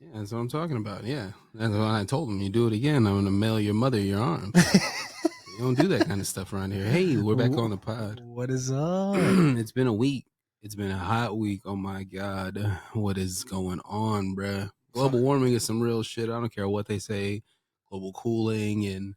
Yeah, that's what I'm talking about. Yeah, that's what I told him. You do it again, I'm gonna mail your mother your arms. You don't do that kind of stuff around here. Hey, we're back on the pod. What is up? It's been a week. It's been a hot week. Oh my god, what is going on, bruh? Global warming is some real shit. I don't care what they say. Global cooling and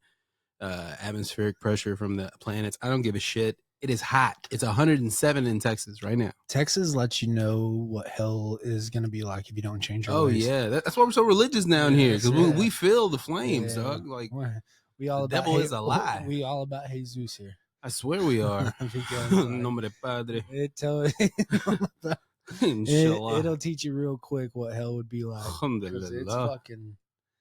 atmospheric pressure from the planets. I don't give a shit. It is hot. It's 107 in Texas right now. Texas lets you know what hell is going to be like if you don't change your ways. Yeah. That's why we're so religious down here, because we feel the flames, dog. Like, we all the devil is a lie. We all about Jesus here. I swear we are. Nombre Padre. It'll teach you real quick what hell would be like.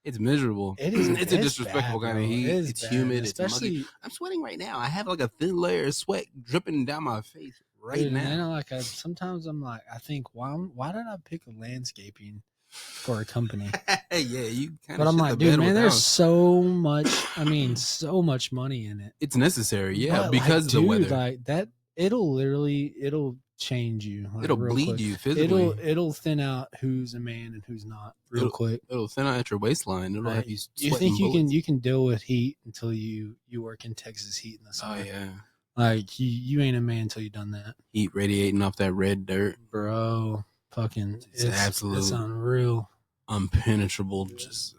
It's miserable. It's a disrespectful kind of heat. It's humid. Especially, it's muggy. I'm sweating right now. I have like a thin layer of sweat dripping down my face right now. Man, sometimes I'm like, I think, why did I pick a landscaping for a company? Yeah, you kind of. But I'm like, dude, man, there's so much. I mean, so much money in it. It's necessary, yeah, because of the weather. Like that, it'll change you. Like, it'll bleed quick. You physically. It'll thin out who's a man and who's not real quick. It'll thin out at your waistline. It'll have you. You think you can deal with heat until you work in Texas heat in the summer? Oh yeah. Like you ain't a man until you done that. Heat radiating off that red dirt, bro. Fucking, it's unreal, impenetrable. Just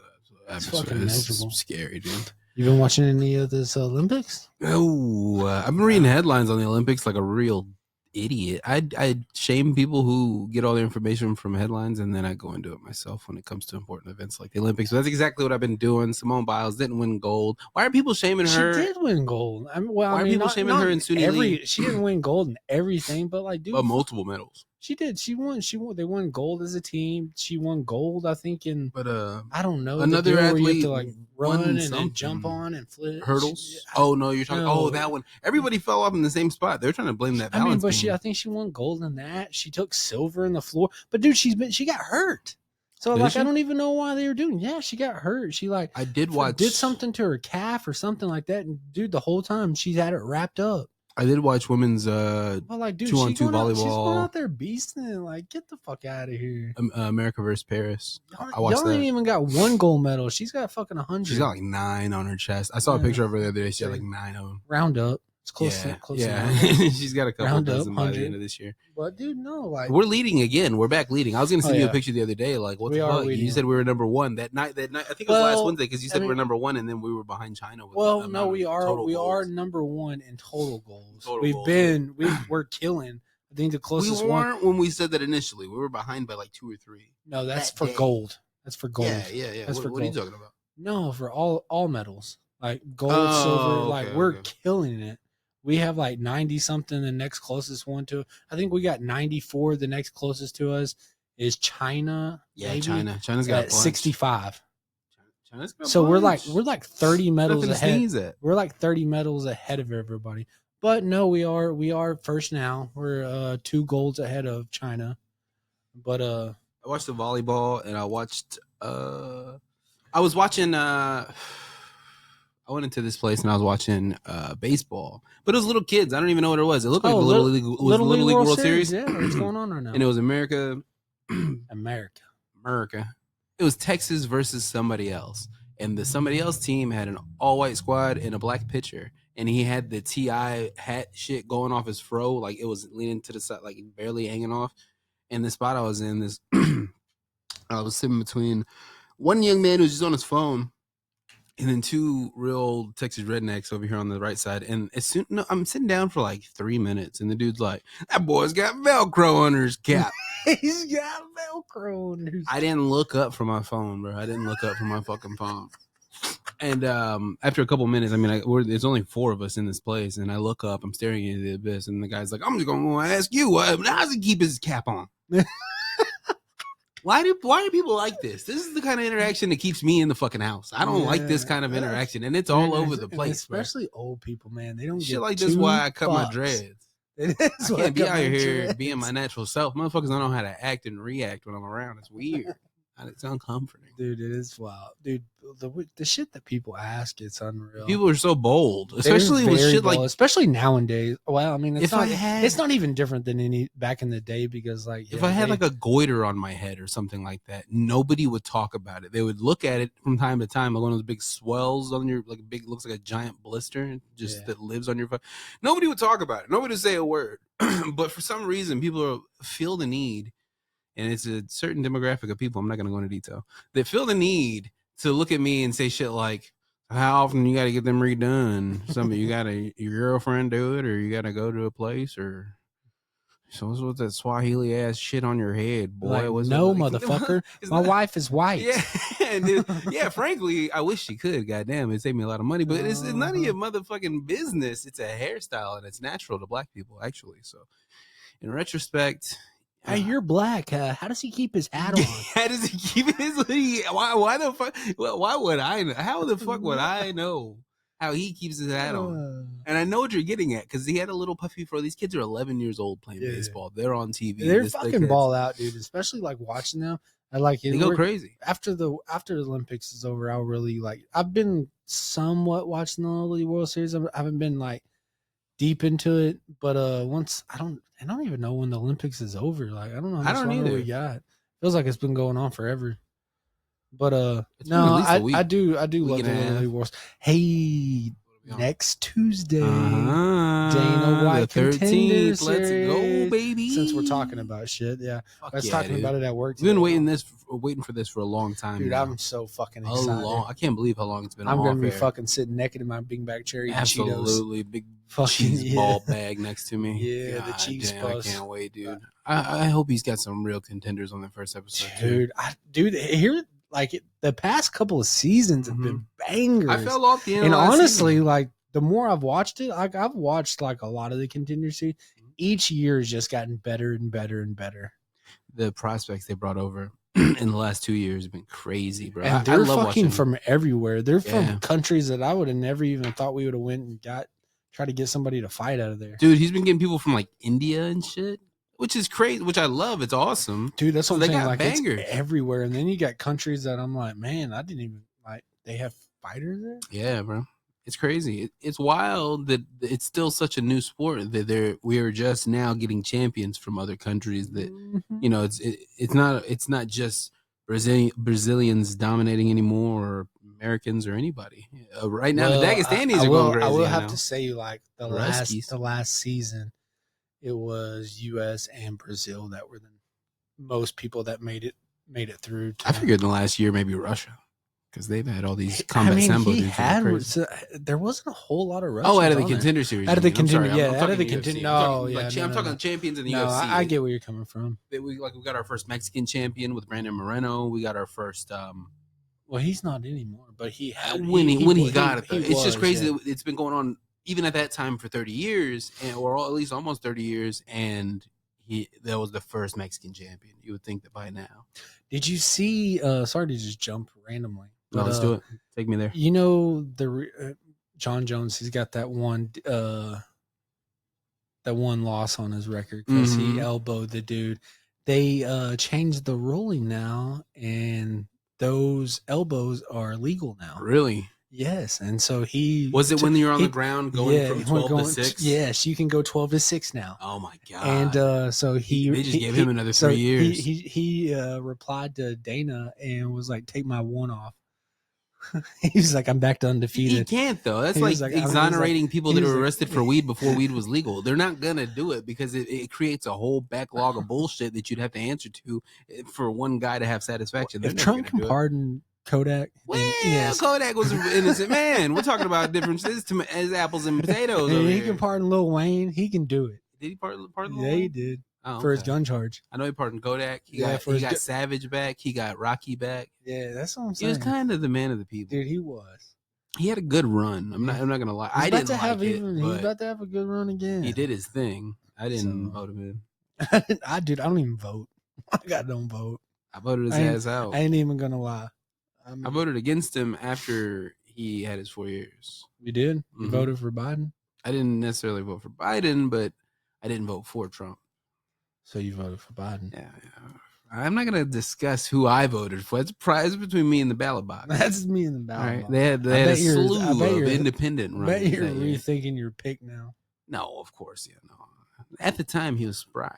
it's scary, dude. You been watching any of this Olympics? Oh, I've been reading headlines on the Olympics like a real idiot. I shame people who get all their information from headlines, and then I go and do it myself when it comes to important events like the Olympics. So that's exactly what I've been doing. Simone Biles didn't win gold. Why are people shaming her? She did win gold. Why are people shaming her in Suni Lee? She didn't win gold in everything, but like, dude, but multiple medals. She did. She won. They won gold as a team. She won gold, I think, in. But I don't know. Another athlete where you have to like run and then jump on and flip hurdles. No, you're talking. Oh, that one. Everybody fell off in the same spot. They're trying to blame that balance. I think she won gold in that. She took silver in the floor. But dude, she got hurt. So I don't even know why they were doing. Yeah, she got hurt. She did something to her calf or something like that. And dude, the whole time she had it wrapped up. I did watch women's 2-on-2 volleyball. She's going out there beasting. Like, get the fuck out of here. America versus Paris. I watched that. Y'all ain't even got one gold medal. She's got fucking 100. She's got like 9 on her chest. I saw a picture of her the other day. She had like 9 of them. Round up. It's close. Yeah. She's got a couple dozen by the end of this year. But dude, no, like we're leading again. We're back leading. I was gonna send you a picture the other day. Like, what the fuck? You said we were number 1 that night. I think it was last Wednesday because you said we were number 1 and then we were behind China. No, we are number 1 in total goals. We're killing. I think the closest we weren't when we said that initially. We were behind by like 2 or 3. No, that's for gold. That's for gold. Yeah. What are you talking about? No, for all medals, like gold, silver. Like we're killing it. We have like 90 something. The next closest one to, I think we got 94. The next closest to us is China. Yeah, maybe, China's got 65. China's got so we're like 30 medals ahead. We're like 30 medals ahead of everybody. But no, we are first now. We're 2 golds ahead of China. But I watched the volleyball and I watched I was watching I went into this place and I was watching baseball, but it was little kids. I don't even know what it was. It looked like the Little League World Series. Yeah, what's going on right now? And it was America. America. It was Texas versus somebody else, and the somebody else team had an all-white squad and a black pitcher, and he had the TI hat shit going off his fro, like it was leaning to the side, like barely hanging off. And the spot I was in, I was sitting between one young man who's just on his phone. And then 2 real Texas rednecks over here on the right side. And I'm sitting down for like 3 minutes, and the dude's like, "That boy's got Velcro under his cap." He's got Velcro under his cap. I didn't look up from my phone, bro. I didn't look up from my fucking phone. And after a couple minutes, I mean, there's only 4 of us in this place, and I look up, I'm staring into the abyss, and the guy's like, "I'm just going to ask you, how does he keep his cap on?" Why do people like this? This is the kind of interaction that keeps me in the fucking house. I don't like this kind of interaction, and it's all over the place. Especially old people, man. They don't shit get like this. Why I cut my dreads. It is. I can't be out here being my natural self. Motherfuckers don't know how to act and react when I'm around. It's weird. It's uncomforting. Dude, it is wild. Dude, the shit that people ask, it's unreal. People are so bold, especially with shit bold, especially nowadays. Well, I mean, it's not even different than any back in the day because, like, if I had like a goiter on my head or something like that, nobody would talk about it. They would look at it from time to time, like one of those big swells on your, like big, looks like a giant blister, that lives on your foot. Nobody would talk about it. Nobody would say a word. But for some reason, people feel the need. And it's a certain demographic of people, I'm not going to go into detail, that feel the need to look at me and say shit like, how often you got to get them redone? You got to, your girlfriend do it, or you got to go to a place, or so what's with that Swahili ass shit on your head, boy? Like, no, motherfucker. My wife is white. Yeah, yeah. Frankly, I wish she could. Goddamn, it saved me a lot of money. But it's none of your motherfucking business. It's a hairstyle, and it's natural to black people, actually. So, in retrospect, hey, you're black. How does he keep his hat on? How does he keep his? Why the fuck? Why would I know? How the fuck would I know how he keeps his hat on? And I know what you're getting at because he had a little puffy fro. These kids are 11 years old playing baseball. They're on TV. They're fucking ball out, dude. Especially like watching them. I like it. They go crazy after the Olympics is over. I'll really like. I've been somewhat watching the World Series. I haven't been like deep into it, but once I don't even know when the Olympics is over. Like, I don't know how much longer we got. Feels like it's been going on forever. But no, I do love the Little League Wars. Hey, next Tuesday, Dana White Contender Series. Let's go, baby! Since we're talking about shit, I was talking about it at work. We've been waiting for this for a long time, dude. Now. I'm so fucking excited. I can't believe how long it's been. I'm gonna be fucking sitting naked in my Big Bag Cherry Cheetos. Absolutely, big cheese ball bag next to me. Yeah, God, the cheese puffs. I can't wait, dude. I hope he's got some real contenders on the first episode, dude. Here, like the past couple of seasons have been bangers. I fell off the end, and honestly, like the more I've watched it, like I've watched like a lot of the Contender series. Each year has just gotten better and better and better. The prospects they brought over in the last 2 years have been crazy, bro. And they're fucking from everywhere. They're from countries that I would have never even thought we would have went and try to get somebody to fight out of there. Dude, he's been getting people from like India and shit, which is crazy, which I love. It's awesome. Dude, that's what I'm saying. Like, bangers. It's everywhere. And then you got countries that I'm like, man, I didn't even like, they have fighters there? Yeah, bro. It's crazy. It's wild that it's still such a new sport that we are just now getting champions from other countries. That you know, it's not just Brazilians dominating anymore, or Americans or anybody. Right now, the Dagestanis are going crazy. I will have to say, like the last season, it was U.S. and Brazil that were the most people that made it through. I figured in the last year maybe Russia. Because they've had all these combat sambo dudes. There wasn't a whole lot of Russians. Out of the Contender Series. Out of the Contender, out of the Contender. No, I'm talking champions in the UFC. I get where you're coming from. We got our first Mexican champion with Brandon Moreno. We got our first. Well, he's not anymore, but he had when he got it. It's just crazy. That it's been going on even at that time for 30 years, or at least almost 30 years, and that was the first Mexican champion. You would think that by now. Did you see? Sorry to just jump randomly. No, let's do it. Take me there. You know the John Jones. He's got that one loss on his record because he elbowed the dude. They changed the ruling now, and those elbows are legal now. Really? Yes. And so when you're on the ground going from 12 to 6? Yes, you can go 12 to 6 now. Oh my God. And so they just gave him another 3 years. He replied to Dana and was like, "Take my one off." He's like, "I'm back to undefeated." He can't though. That's like exonerating people that were arrested for weed before weed was legal. They're not gonna do it because it creates a whole backlog of bullshit that you'd have to answer to for one guy to have satisfaction. If Trump can pardon Kodak, Kodak was an innocent man. We're talking about differences as apples and potatoes. He can pardon Lil Wayne. He can do it. Did he pardon Lil Wayne? Yeah, he did. For his gun charge. I know he pardoned Kodak. He got Savage back. He got Rocky back. Yeah, that's what I'm saying. He was kind of the man of the people. Dude, he was. He had a good run. I'm not gonna lie. He's about to have a good run again. He did his thing. I didn't vote him in. I don't even vote. I don't vote. I voted his ass out. I ain't even gonna lie. I voted against him after he had his 4 years. You did? You voted for Biden? I didn't necessarily vote for Biden, but I didn't vote for Trump. So you voted for Biden? Yeah. I'm not gonna discuss who I voted for. It's between me and the ballot box. That's me and the ballot box. They had a slew of independent runners. I bet you're rethinking your pick now. No, of course, yeah, no. At the time, he was spry.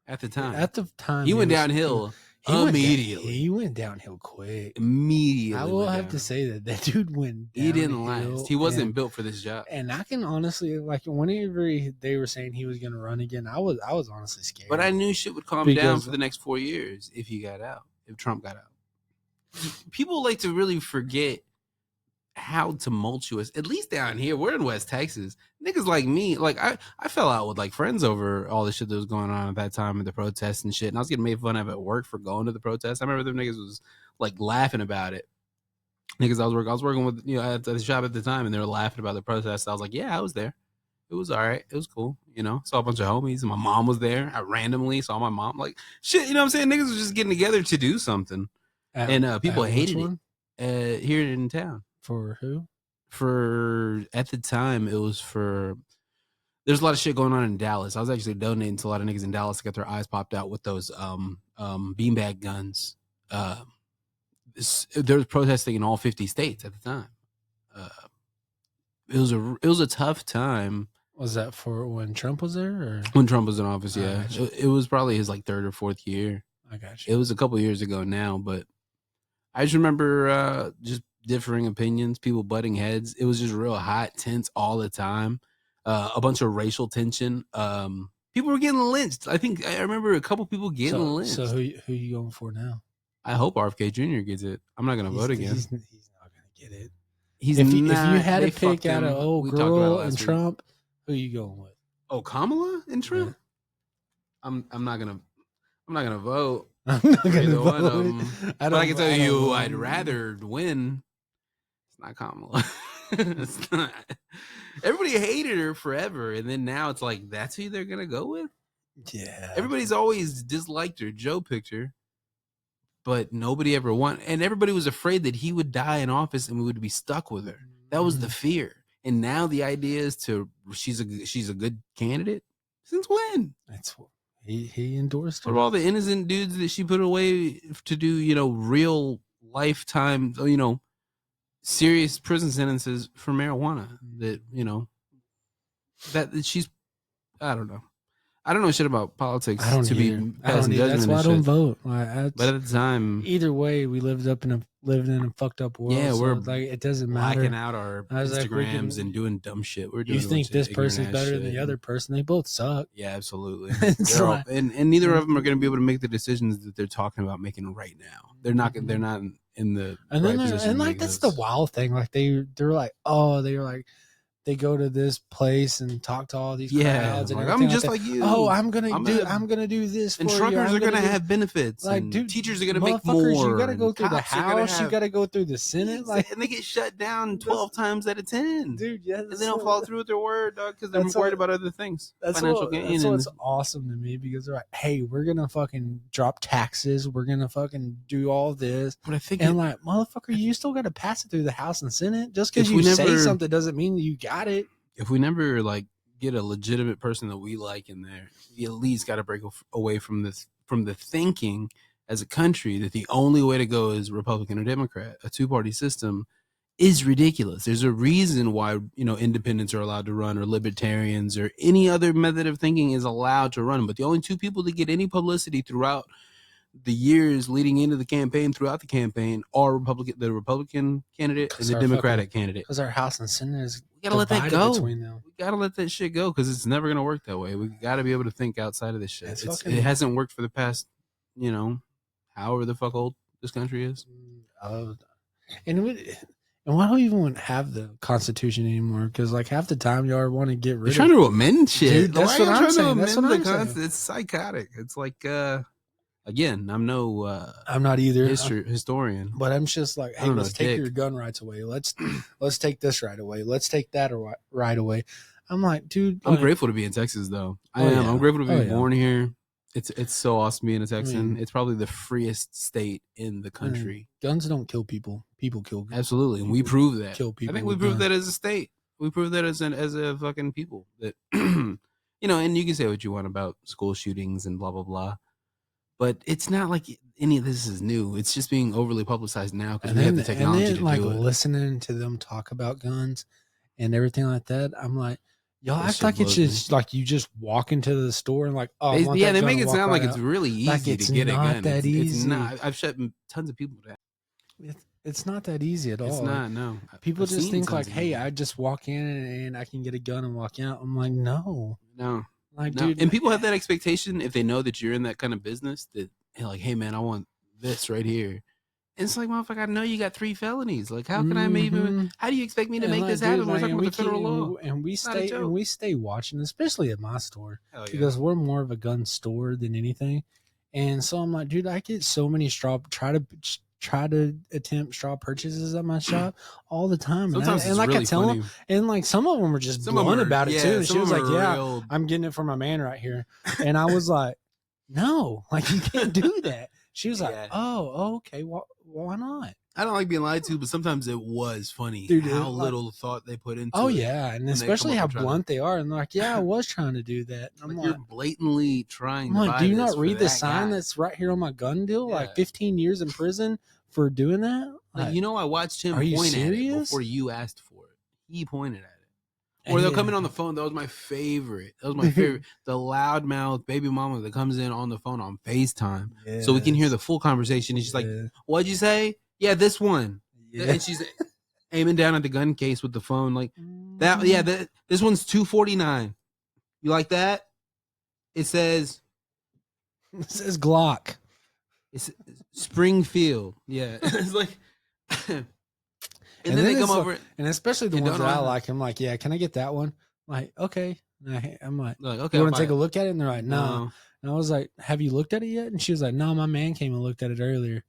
At the time, he went downhill immediately. He went downhill quick. Immediately, I will have to say that dude went downhill. He didn't last. He wasn't built for this job. And I can honestly, like, whenever they were saying he was going to run again, I was honestly scared. But I knew shit would calm down for the next 4 years if he got out. If Trump got out. People like to really forget how tumultuous, at least down here, we're in West Texas. Niggas like me, like I fell out with like friends over all the shit that was going on at that time at the protests and shit. And I was getting made fun of at work for going to the protests. I remember them niggas was like laughing about it. Niggas I was working with, at the shop at the time, and they were laughing about the protests. I was like, yeah, I was there. It was all right. It was cool. Saw a bunch of homies, and my mom was there. I randomly saw my mom. Like, shit, you know what I'm saying? Niggas was just getting together to do something. And people hated it here in town. For who? At the time, it was for, there's a lot of shit going on in Dallas. I was actually donating to a lot of niggas in Dallas to get their eyes popped out with those beanbag guns. There was protesting in all 50 states at the time. It was a tough time. Was that for when Trump was there? Or? When Trump was in office, yeah. It was probably his like third or fourth year. I got you. It was a couple years ago now, but I just remember just differing opinions, people butting heads. It was just real hot, tense all the time. A bunch of racial tension. People were getting lynched. I remember a couple people getting lynched. So who you going for now? I hope RFK Jr. gets it. I'm not going to vote again. He's not going to get it. If you had to pick out an old girl and Trump, who you going with? Oh, Kamala and Trump? Yeah. I'm not gonna vote. I'm not gonna vote. But I can tell you who I'd rather win. It's not Kamala. It's not. Everybody hated her forever, and then now it's like that's who they're gonna go with. Yeah. Everybody's always disliked her. Joe picked her, but nobody ever won, and everybody was afraid that he would die in office and we would be stuck with her. That was the fear. And now the idea is she's a good candidate. Since when? That's what he endorsed her. What about all the innocent dudes that she put away to do, real lifetime, serious prison sentences for marijuana? That that she's, I don't know. I don't know shit about politics to be passing judgment. That's why I don't vote. But at the time, either way, we lived in a fucked up world. Yeah, we're like it doesn't matter. Blacking out our Instagrams and doing dumb shit. You think this person's better than the other person? They both suck. Yeah, absolutely. And neither of them are going to be able to make the decisions that they're talking about making right now. They're not. They're not in the right position. And like that's the wild thing. Like they're like, they go to this place and talk to all these crowds. And I'm just like you. Oh, I'm gonna do this. And truckers are gonna have benefits. Like, dude, teachers are gonna make more. You gotta go through the House. You gotta go through the Senate. Like, and they get shut down 12 times out of 10. Dude, yeah. And they don't follow through with their word, dog, because they're worried about other things. Financial gain. That's what's awesome to me, because they're like, hey, we're gonna fucking drop taxes. We're gonna fucking do all this. But I think, like, motherfucker, you still gotta pass it through the House and Senate. Just because you say something doesn't mean you got it. If we never get a legitimate person that we like in there, we at least got to break away from the thinking as a country that the only way to go is Republican or Democrat. A two-party system is ridiculous. There's a reason why independents are allowed to run, or libertarians, or any other method of thinking is allowed to run. But the only two people that get any publicity throughout the years leading into the campaign, throughout the campaign, are the Republican candidate and the Democratic candidate. Because our House and Senate is gotta let that go. We gotta let that shit go, because it's never gonna work that way. We gotta be able to think outside of this shit. It hasn't worked for the past, however the fuck old this country is. And why don't we even have the Constitution anymore? Because like half the time y'all want to get rid of. You're trying to amend shit. Dude, that's what I'm saying. That's what I'm saying. It's psychotic. It's like again, I'm not either historian, but I'm just like, hey, let's take your gun rights away. Let's take this right away. Let's take that right away. I'm like, dude, I'm grateful to be in Texas, though. I am. Yeah. I'm grateful to be born here. It's so awesome being a Texan. It's probably the freest state in the country. Guns don't kill people. People kill people. Absolutely, and we prove that. Kill people. I think we proved that as a state. We proved that as a fucking people. That and you can say what you want about school shootings and blah blah blah. But it's not like any of this is new. It's just being overly publicized now because we have the technology to do it. Listening to them talk about guns and everything like that, I'm like, y'all act like it's just like you just walk into the store and like, oh, they make it sound like it's really easy to get a gun. That easy. It's not. I've shut tons of people down. It's not that easy at all. It's not. No, people just think like, hey, I just walk in and I can get a gun and walk out. I'm like, no. Like, dude, and people have that expectation if they know that you're in that kind of business that like, hey man, I want this right here. And it's like, motherfucker, I know you got 3 felonies. Like, how can I maybe? How do you expect me to make this happen? We're talking about the federal law, and we stay watching, especially at my store, because we're more of a gun store than anything. And so I'm like, dude, I get so many try to attempt straw purchases at my shop all the time. Sometimes and like really I tell funny. them, and like some of them are just blunt about it too. And she was like, yeah, I'm getting it for my man right here. And I was like, no, like you can't do that. She was like, oh, okay. Well, why not? I don't like being lied to, but sometimes it was funny how little thought they put into it. Oh, yeah. And especially how blunt they are. And they're like, yeah, I was trying to do that. I'm like, you're blatantly trying to buy do you not read the sign that's right here on my gun deal? Yeah. Like 15 years in prison for doing that? Like, I watched him point at it before you asked for it. He pointed at it. Or they'll come in on the phone. That was my favorite. The loudmouth baby mama that comes in on the phone on FaceTime. Yes. So we can hear the full conversation. And she's like, what'd you say? Yeah, this one. Yeah. And she's aiming down at the gun case with the phone. Like, that. Yeah, this one's $249. You like that? It says Glock. It's Springfield. Yeah. It's like... And then they come over, and especially the ones that I like. I'm like, yeah, can I get that one? I'm like, okay. And I'm like, okay, you want to take a look at it? And they're like, no. And I was like, have you looked at it yet? And she was like, no, my man came and looked at it earlier.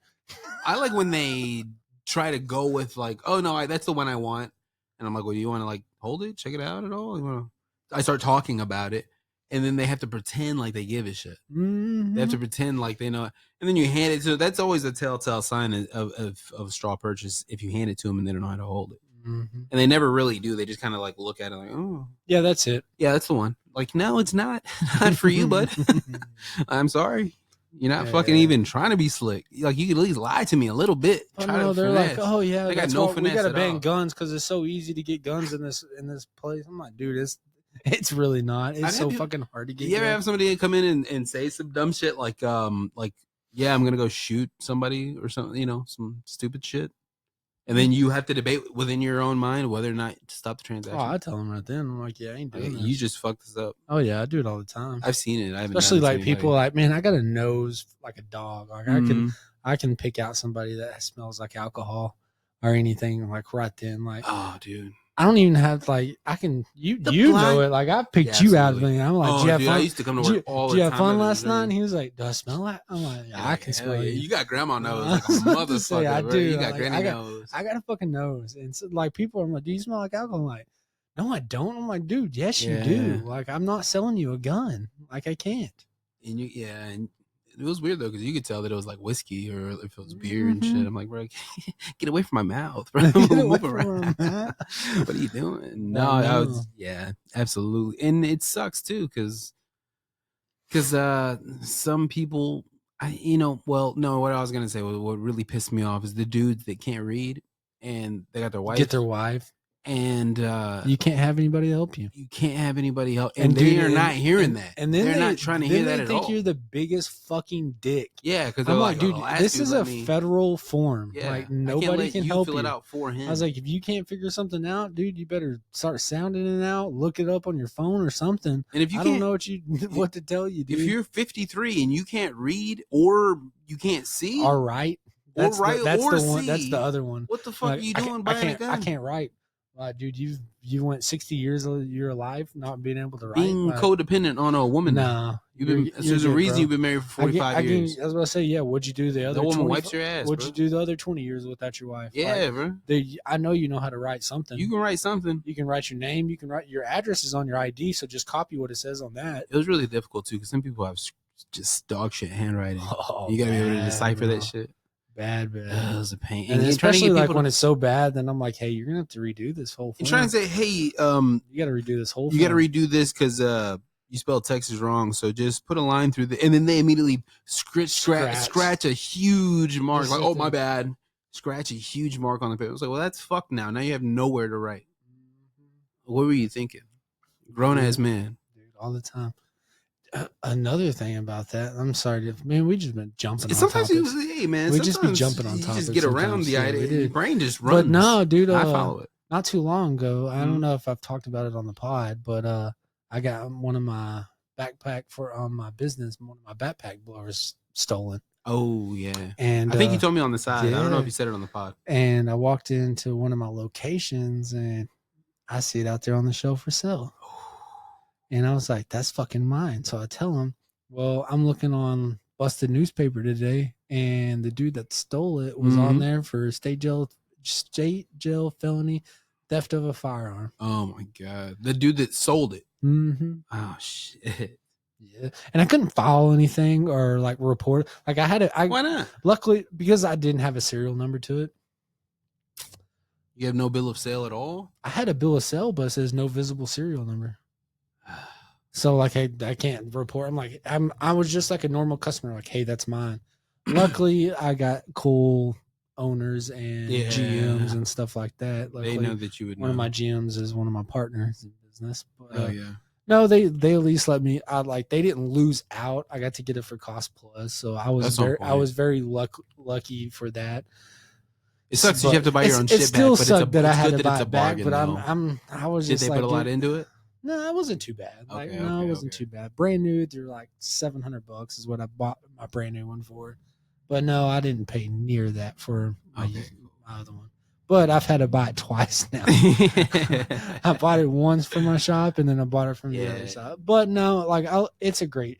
I like when they try to go with like, oh no, that's the one I want. And I'm like, well, do you want to like hold it, check it out at all? I start talking about it. And then they have to pretend like they give a shit. Mm-hmm. They have to pretend like they know. And then you hand it to. That's always a telltale sign of straw purchase if you hand it to them and they don't know how to hold it. Mm-hmm. And they never really do. They just kind of like look at it like, oh, yeah, that's it. Yeah, that's the one. Like, no, it's not. Not for you, bud. I'm sorry. You're not fucking even trying to be slick. Like, you could at least lie to me a little bit. They're like, oh yeah, they got no finesse. We got to ban guns because it's so easy to get guns in this place. I'm like, dude, it's really not. It's so fucking hard to get. You ever have somebody come in and say some dumb shit like, yeah, I'm gonna go shoot somebody or something, some stupid shit, and then you have to debate within your own mind whether or not to stop the transaction. Oh, I tell them right then. I'm like, yeah, I ain't doing this. You just fucked this up. Oh yeah, I do it all the time. I've seen it. Especially like people like, man, I got a nose like a dog. Like I can pick out somebody that smells like alcohol or anything like right then. Like, oh, dude. I don't even have like I can know it like I picked you out of me. I'm like, do you have fun? I used to come to work all the time. Did you have fun last night? And he was like, do I smell like? I'm like, I can smell it. You got grandma nose like a motherfucker. I do. You got granny nose. I got a fucking nose, and so, like people are like, do you smell like alcohol? I'm like, no, I don't. I'm like, dude, yes, you do. Like I'm not selling you a gun. Like I can't. And and it was weird though because you could tell that it was like whiskey or if it was beer and shit. I'm like, bro, get away from my mouth, bro. Move around. What are you doing? No, I was absolutely, and it sucks too because some people, what I was gonna say, what really pissed me off is the dudes that can't read and they got their wife, get their wife. And you can't have anybody help you. You can't have anybody help, and they are not hearing that. And then they're not trying to hear that at all. They think you're the biggest fucking dick. Yeah, because I'm like, dude, this is a federal form. Yeah, like nobody can help you. Fill it out for him. I was like, if you can't figure something out, dude, you better start sounding it out. Look it up on your phone or something. And if you don't know what to tell you, dude. If you're 53 and you can't read or you can't see, all right, that's the one. That's the other one. What the fuck are you doing buying a gun? I can't write. Dude, you went 60 years of your life not being able to write. Being codependent on a woman. Nah. There's a reason you've been married for 45 years. I was about to say, yeah, what'd you do the other 20 woman wipes your ass, What'd you do the other 20 years without your wife? Yeah, bro. I know you know how to write something. You can write something. You can write your name. You can write your address is on your ID, so just copy what it says on that. It was really difficult, too, because some people have just dog shit handwriting. You got to be able to decipher that shit. Bad. It was a pain. And especially like when it's so bad, then I'm like, hey, you're gonna have to redo this whole thing. You're trying to say, hey, you got to redo this whole thing. You got to redo this because you spelled Texas wrong, so just put a line through the, and then they immediately scratch a huge mark. Like, oh, my bad. Scratch a huge mark on the paper. I was like, well, that's fucked now. Now you have nowhere to write. What were you thinking? Grown ass man. Dude, all the time. Another thing about that, I'm sorry, man, we just been jumping on sometimes topics. Hey, man, we just be jumping on you topics. Just get around the idea. Your brain just runs. But no, dude, I follow it. Not too long ago, I don't know if I've talked about it on the pod, but I got one of my backpack for my business, one of my backpack blowers stolen. Oh yeah, and I think you told me on the side. Yeah. I don't know if you said it on the pod. And I walked into one of my locations and I see it out there on the shelf for sale. And I was like, that's fucking mine. So I tell him, well, I'm looking on Busted Newspaper today, and the dude that stole it was on there for state jail felony theft of a firearm. Oh my god, the dude that sold it. Oh shit. Yeah, and I couldn't file anything or like report. Like I had it. Why not? Luckily, because I didn't have a serial number to it. You have no bill of sale at all? I had a bill of sale, but it says no visible serial number. So like I can't report. I'm like I was just like a normal customer. Like, hey, that's mine. Luckily, I got cool owners and GMs and stuff like that. Luckily, they know that you would. One of my GMs is one of my partners in business. But, yeah. No, they at least let me. They didn't lose out. I got to get it for cost plus, so I was very lucky for that. It sucks you have to buy your own shit back. It still sucked that I had to buy it back, but I was just. Did they put a lot into it? No, it wasn't too bad. It wasn't too bad. Brand new, they're like $700 is what I bought my brand new one for. But no, I didn't pay near that for my other one. But I've had to buy it twice now. I bought it once from my shop, and then I bought it from the other side. But no, it's a great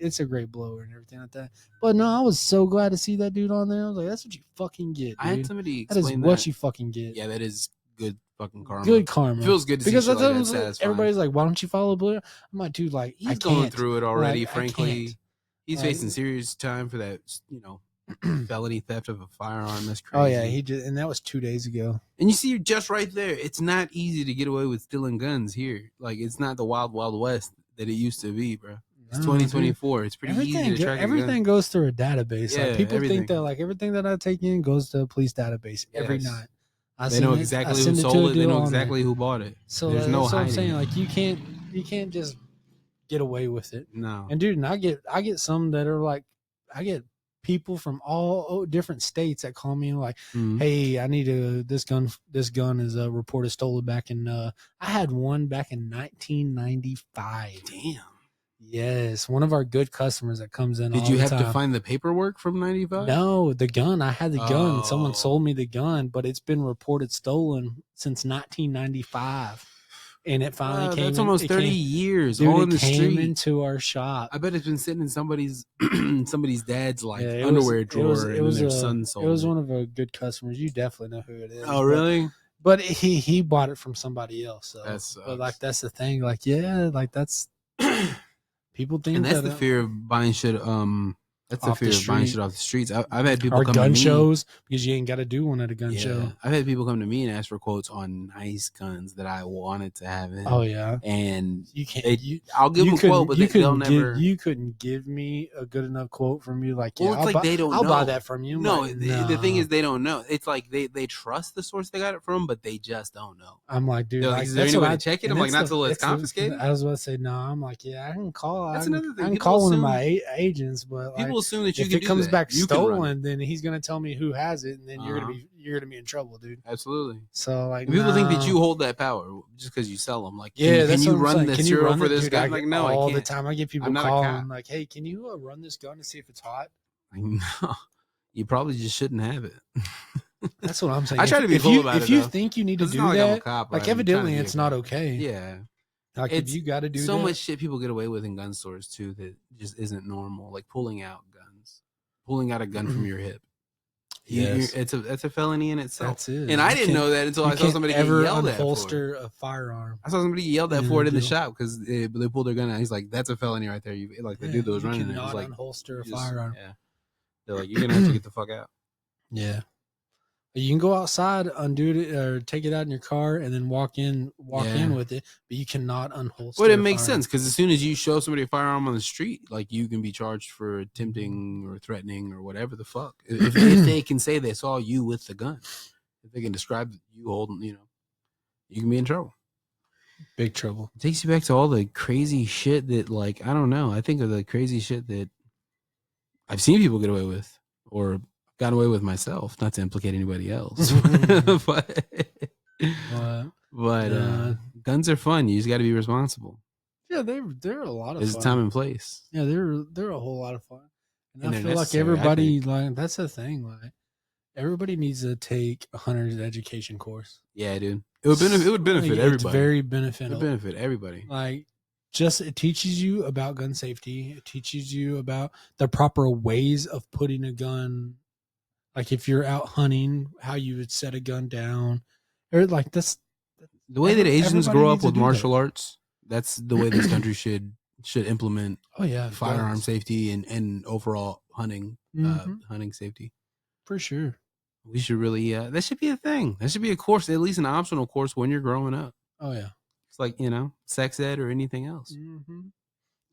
blower and everything like that. But no, I was so glad to see that dude on there. I was like, that's what you fucking get, dude. I had somebody explain that. Is what you fucking get. Yeah, that is good fucking karma. Good karma. It feels good to because see shit like everybody's like, why don't you follow Blue? I'm like, dude, like he's going through it already. Like, frankly, he's facing serious time for that. Felony theft of a firearm. That's crazy. Oh yeah, and that was 2 days ago. And you see, you're just right there. It's not easy to get away with stealing guns here. Like it's not the wild, wild west that it used to be, bro. It's 2024. It's pretty easy to track everything goes through a database. Yeah, like people think that like everything that I take in goes to a police database every night. They know exactly who sold it. They know exactly who bought it. So there's no hiding. I'm saying, like you can't just get away with it. No. And dude, I get some that are like, I get people from all different states that call me like, hey, I need this gun is reported stolen back in I had one back in 1995. Damn. Yes, one of our good customers that comes in. Did you have to find the paperwork from 95? No, the gun. I had the gun. Someone sold me the gun, but it's been reported stolen since 1995. And it finally came. That's almost 30 years. Dude, all in the came street into our shop. I bet it's been sitting in somebody's dad's underwear drawer. It was their son sold. It was one of our good customers. You definitely know who it is. Oh, really? But he bought it from somebody else. So. That sucks. But like that's the thing. Like that's people think. And that's the fear of buying shit. That's the fear of buying shit off the streets. I've had people come gun to me, shows because you ain't got to do one at a gun show. I've had people come to me and ask for quotes on nice guns that I wanted to have in. Oh yeah, and you can't. I'll give them a quote, but they'll never. You couldn't give me a good enough quote from you. Like, well, it's like they don't. I'll buy that from you. No, like, the thing is they don't know. It's like they trust the source they got it from, but they just don't know. I'm like, dude, like, is there any way to check it? I'm like, not till it's confiscated. I was about to say no. I'm like, yeah, I can call. That's another thing. I can call one of my agents, but people assume that you if can it comes back stolen, then he's gonna tell me who has it, and then you're gonna be in trouble, dude. Absolutely. So like, people think that you hold that power just because you sell them. Like, can you run the serial for this dude, gun? Like, no, all I can't. the time. I get people calling like, hey, can you run this gun to see if it's hot? No, you probably just shouldn't have it. That's what I'm saying. I try to be cool about it. If you think you need to do that, like evidently it's not okay. Yeah. Like if you got to do so much shit people get away with in gun stores too that just isn't normal. Like pulling out a gun from your hip. Yes. It's a felony in itself. That's it. And I didn't know that until I saw somebody get yelled at for it. Unholster a firearm. I saw somebody yelled at for it in the shop because they pulled their gun out. He's like, "That's a felony right there." The dude that was running it was like, unholster a firearm. Yeah. They're like, "You're gonna have to get the fuck out." Yeah. You can go outside, undo it, or take it out in your car, and then walk in with it. But you cannot unholster. Well, it makes sense because as soon as you show somebody a firearm on the street, like you can be charged for attempting or threatening or whatever the fuck. If they can say they saw you with the gun, if they can describe you holding, you can be in trouble. Big trouble. It takes you back to all the crazy shit that, like, I don't know. I think of the crazy shit that I've seen people get away with, or got away with myself, not to implicate anybody else. but guns are fun. You just got to be responsible. Yeah, they're a lot of There's fun. There's time and place. Yeah, they're a whole lot of fun. And I feel like everybody, like, that's the thing. Like, everybody needs to take a hunter's education course. Yeah, dude. It would benefit everybody. It's very beneficial. It would benefit everybody. Like, it teaches you about gun safety. It teaches you about the proper ways of putting a gun. Like, if you're out hunting, how you would set a gun down. Or, like, that's the way that Asians grow up with martial arts. That's the way this country should implement. Firearm safety and overall hunting hunting safety. For sure. We should really that should be a thing. That should be a course, at least an optional course when you're growing up. Oh yeah. It's like, sex ed or anything else. Mm-hmm.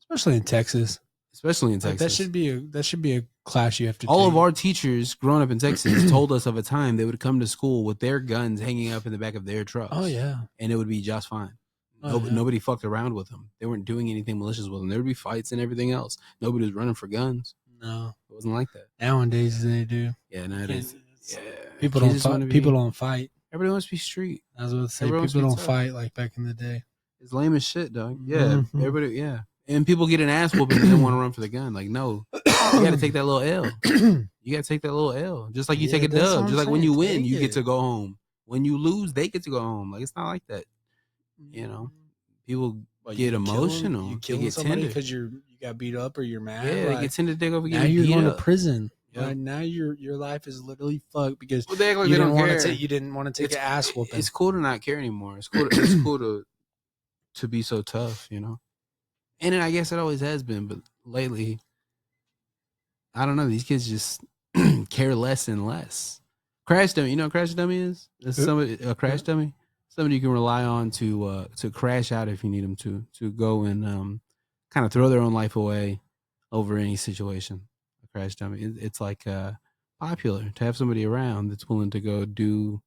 Especially in Texas. Like, that should be a class you have to take. All of our teachers growing up in Texas told us of a time they would come to school with their guns hanging up in the back of their trucks. Oh yeah. And it would be just fine. Nobody fucked around with them. They weren't doing anything malicious with them. There would be fights and everything else. Nobody was running for guns. No. It wasn't like that. Nowadays they do. Yeah, nowadays. Yeah. People don't fight. Everybody wants to be street. I was going to say, people don't fight like back in the day. It's lame as shit, dog. Yeah. Everybody, yeah. And people get an ass whooping and they want to run for the gun. Like, no. You got to take that little L. You got to take that little L. Just like you take a dub. Just like when you win, you get to go home. When you lose, they get to go home. Like, it's not like that. People get emotional. You kill somebody because you got beat up or you're mad. Yeah, they get tended to take over. Now you're going to prison. Yep. Right, now your life is literally fucked because they act like you didn't want to. You didn't want to take an ass whooping. It's cool to not care anymore. It's cool. To be so tough, And I guess it always has been, but lately, I don't know. These kids just care less and less. Crash dummy. You know what crash dummy is? It's a crash dummy. Somebody you can rely on to crash out if you need them to go and kind of throw their own life away over any situation. A crash dummy. It's like popular to have somebody around that's willing to go do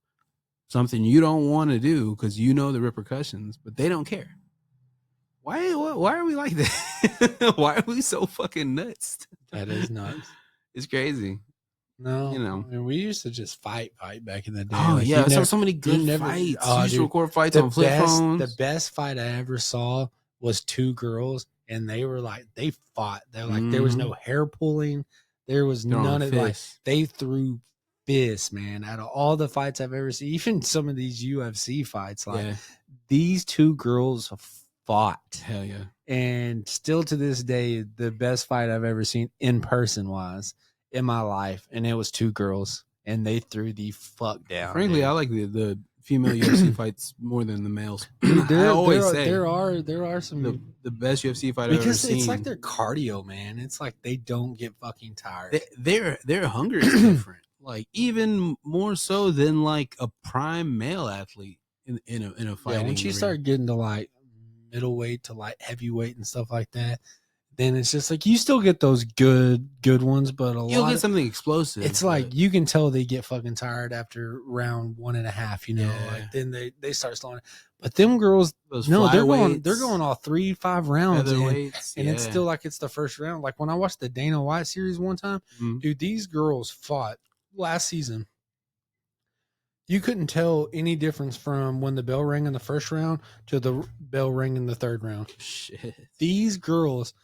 something you don't want to do because you know the repercussions, but they don't care. Why are we like that? Why are we so fucking nuts? That is nuts. It's crazy. No, I mean, we used to just fight back in the day. Oh, yeah. So many good fights. You used to record fights on flip phones. The best fight I ever saw was two girls, and they were like, they fought. They're like, there was no hair pulling. There was none of like, they threw fists, man. Out of all the fights I've ever seen, even some of these UFC fights, like these two girls fought. Hell yeah. And still to this day, the best fight I've ever seen in person was in my life, and it was two girls, and they threw the fuck down. Frankly, I like the female UFC fights more than the males. There are some the best UFC fight I've ever seen. Because it's like their cardio, man. It's like they don't get fucking tired. Their hunger is different. Like even more so than like a prime male athlete in a fight. Yeah, once you start getting to like middleweight to like heavyweight and stuff like that, then it's just like you still get those good ones, but you'll get something explosive. It's like you can tell they get fucking tired after round 1.5. Like then they start slowing. But them girls, they're going all 3-5 rounds, and it's still like it's the first round. Like when I watched the Dana White series one time, dude, these girls fought last season. You couldn't tell any difference from when the bell rang in the first round to the bell rang in the third round. Shit. These girls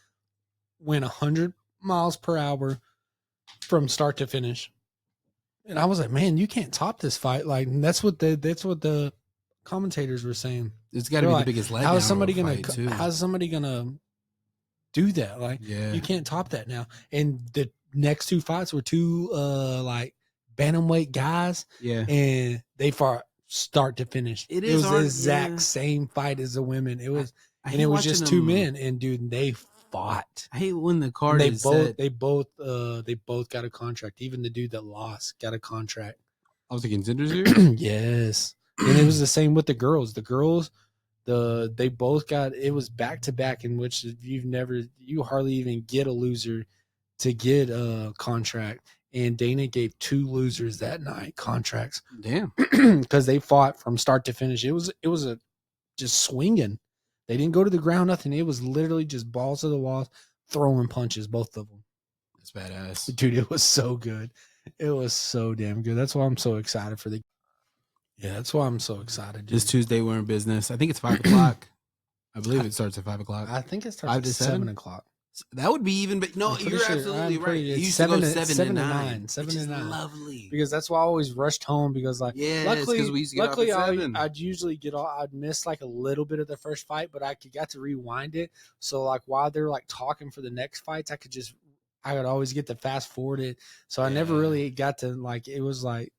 went 100 miles per hour from start to finish. And I was like, man, you can't top this fight. Like that's what the commentators were saying. It's got to be the biggest letdown. How's somebody gonna do that? Like you can't top that now. And the next two fights were two like bantamweight guys. Yeah. And they fought start to finish. It was the exact same fight as the women. It was it was just two men, and dude, they fought. I hate when the card they both got a contract. Even the dude that lost got a contract. Oh, the Contender series? Yes. And it was the same with the girls. The girls, they both got, it was back to back, in which you hardly even get a loser to get a contract. And Dana gave 2 losers that night contracts. Damn. Because they fought from start to finish. It was just swinging. They didn't go to the ground, nothing. It was literally just balls to the walls, throwing punches, both of them. That's badass. Dude, it was so good. It was so damn good. That's why I'm so excited for that's why I'm so excited. This Tuesday we're in business. I think it's 5 o'clock. I believe it starts at 5 o'clock. I think it starts at 7 o'clock. That would be even better. No, you're absolutely right. It used to go 7 to 9. 7 to 9. Lovely. Because that's why I always rushed home, because luckily we used to get off at 7. I'd usually I'd miss like a little bit of the first fight, but I got to rewind it. So like while they're like talking for the next fights, I would always get to fast forward it. So I never really got to like, it was like,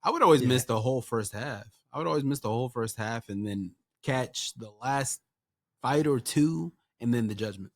I would always miss the whole first half. And then catch the last fight or two and then the judgments.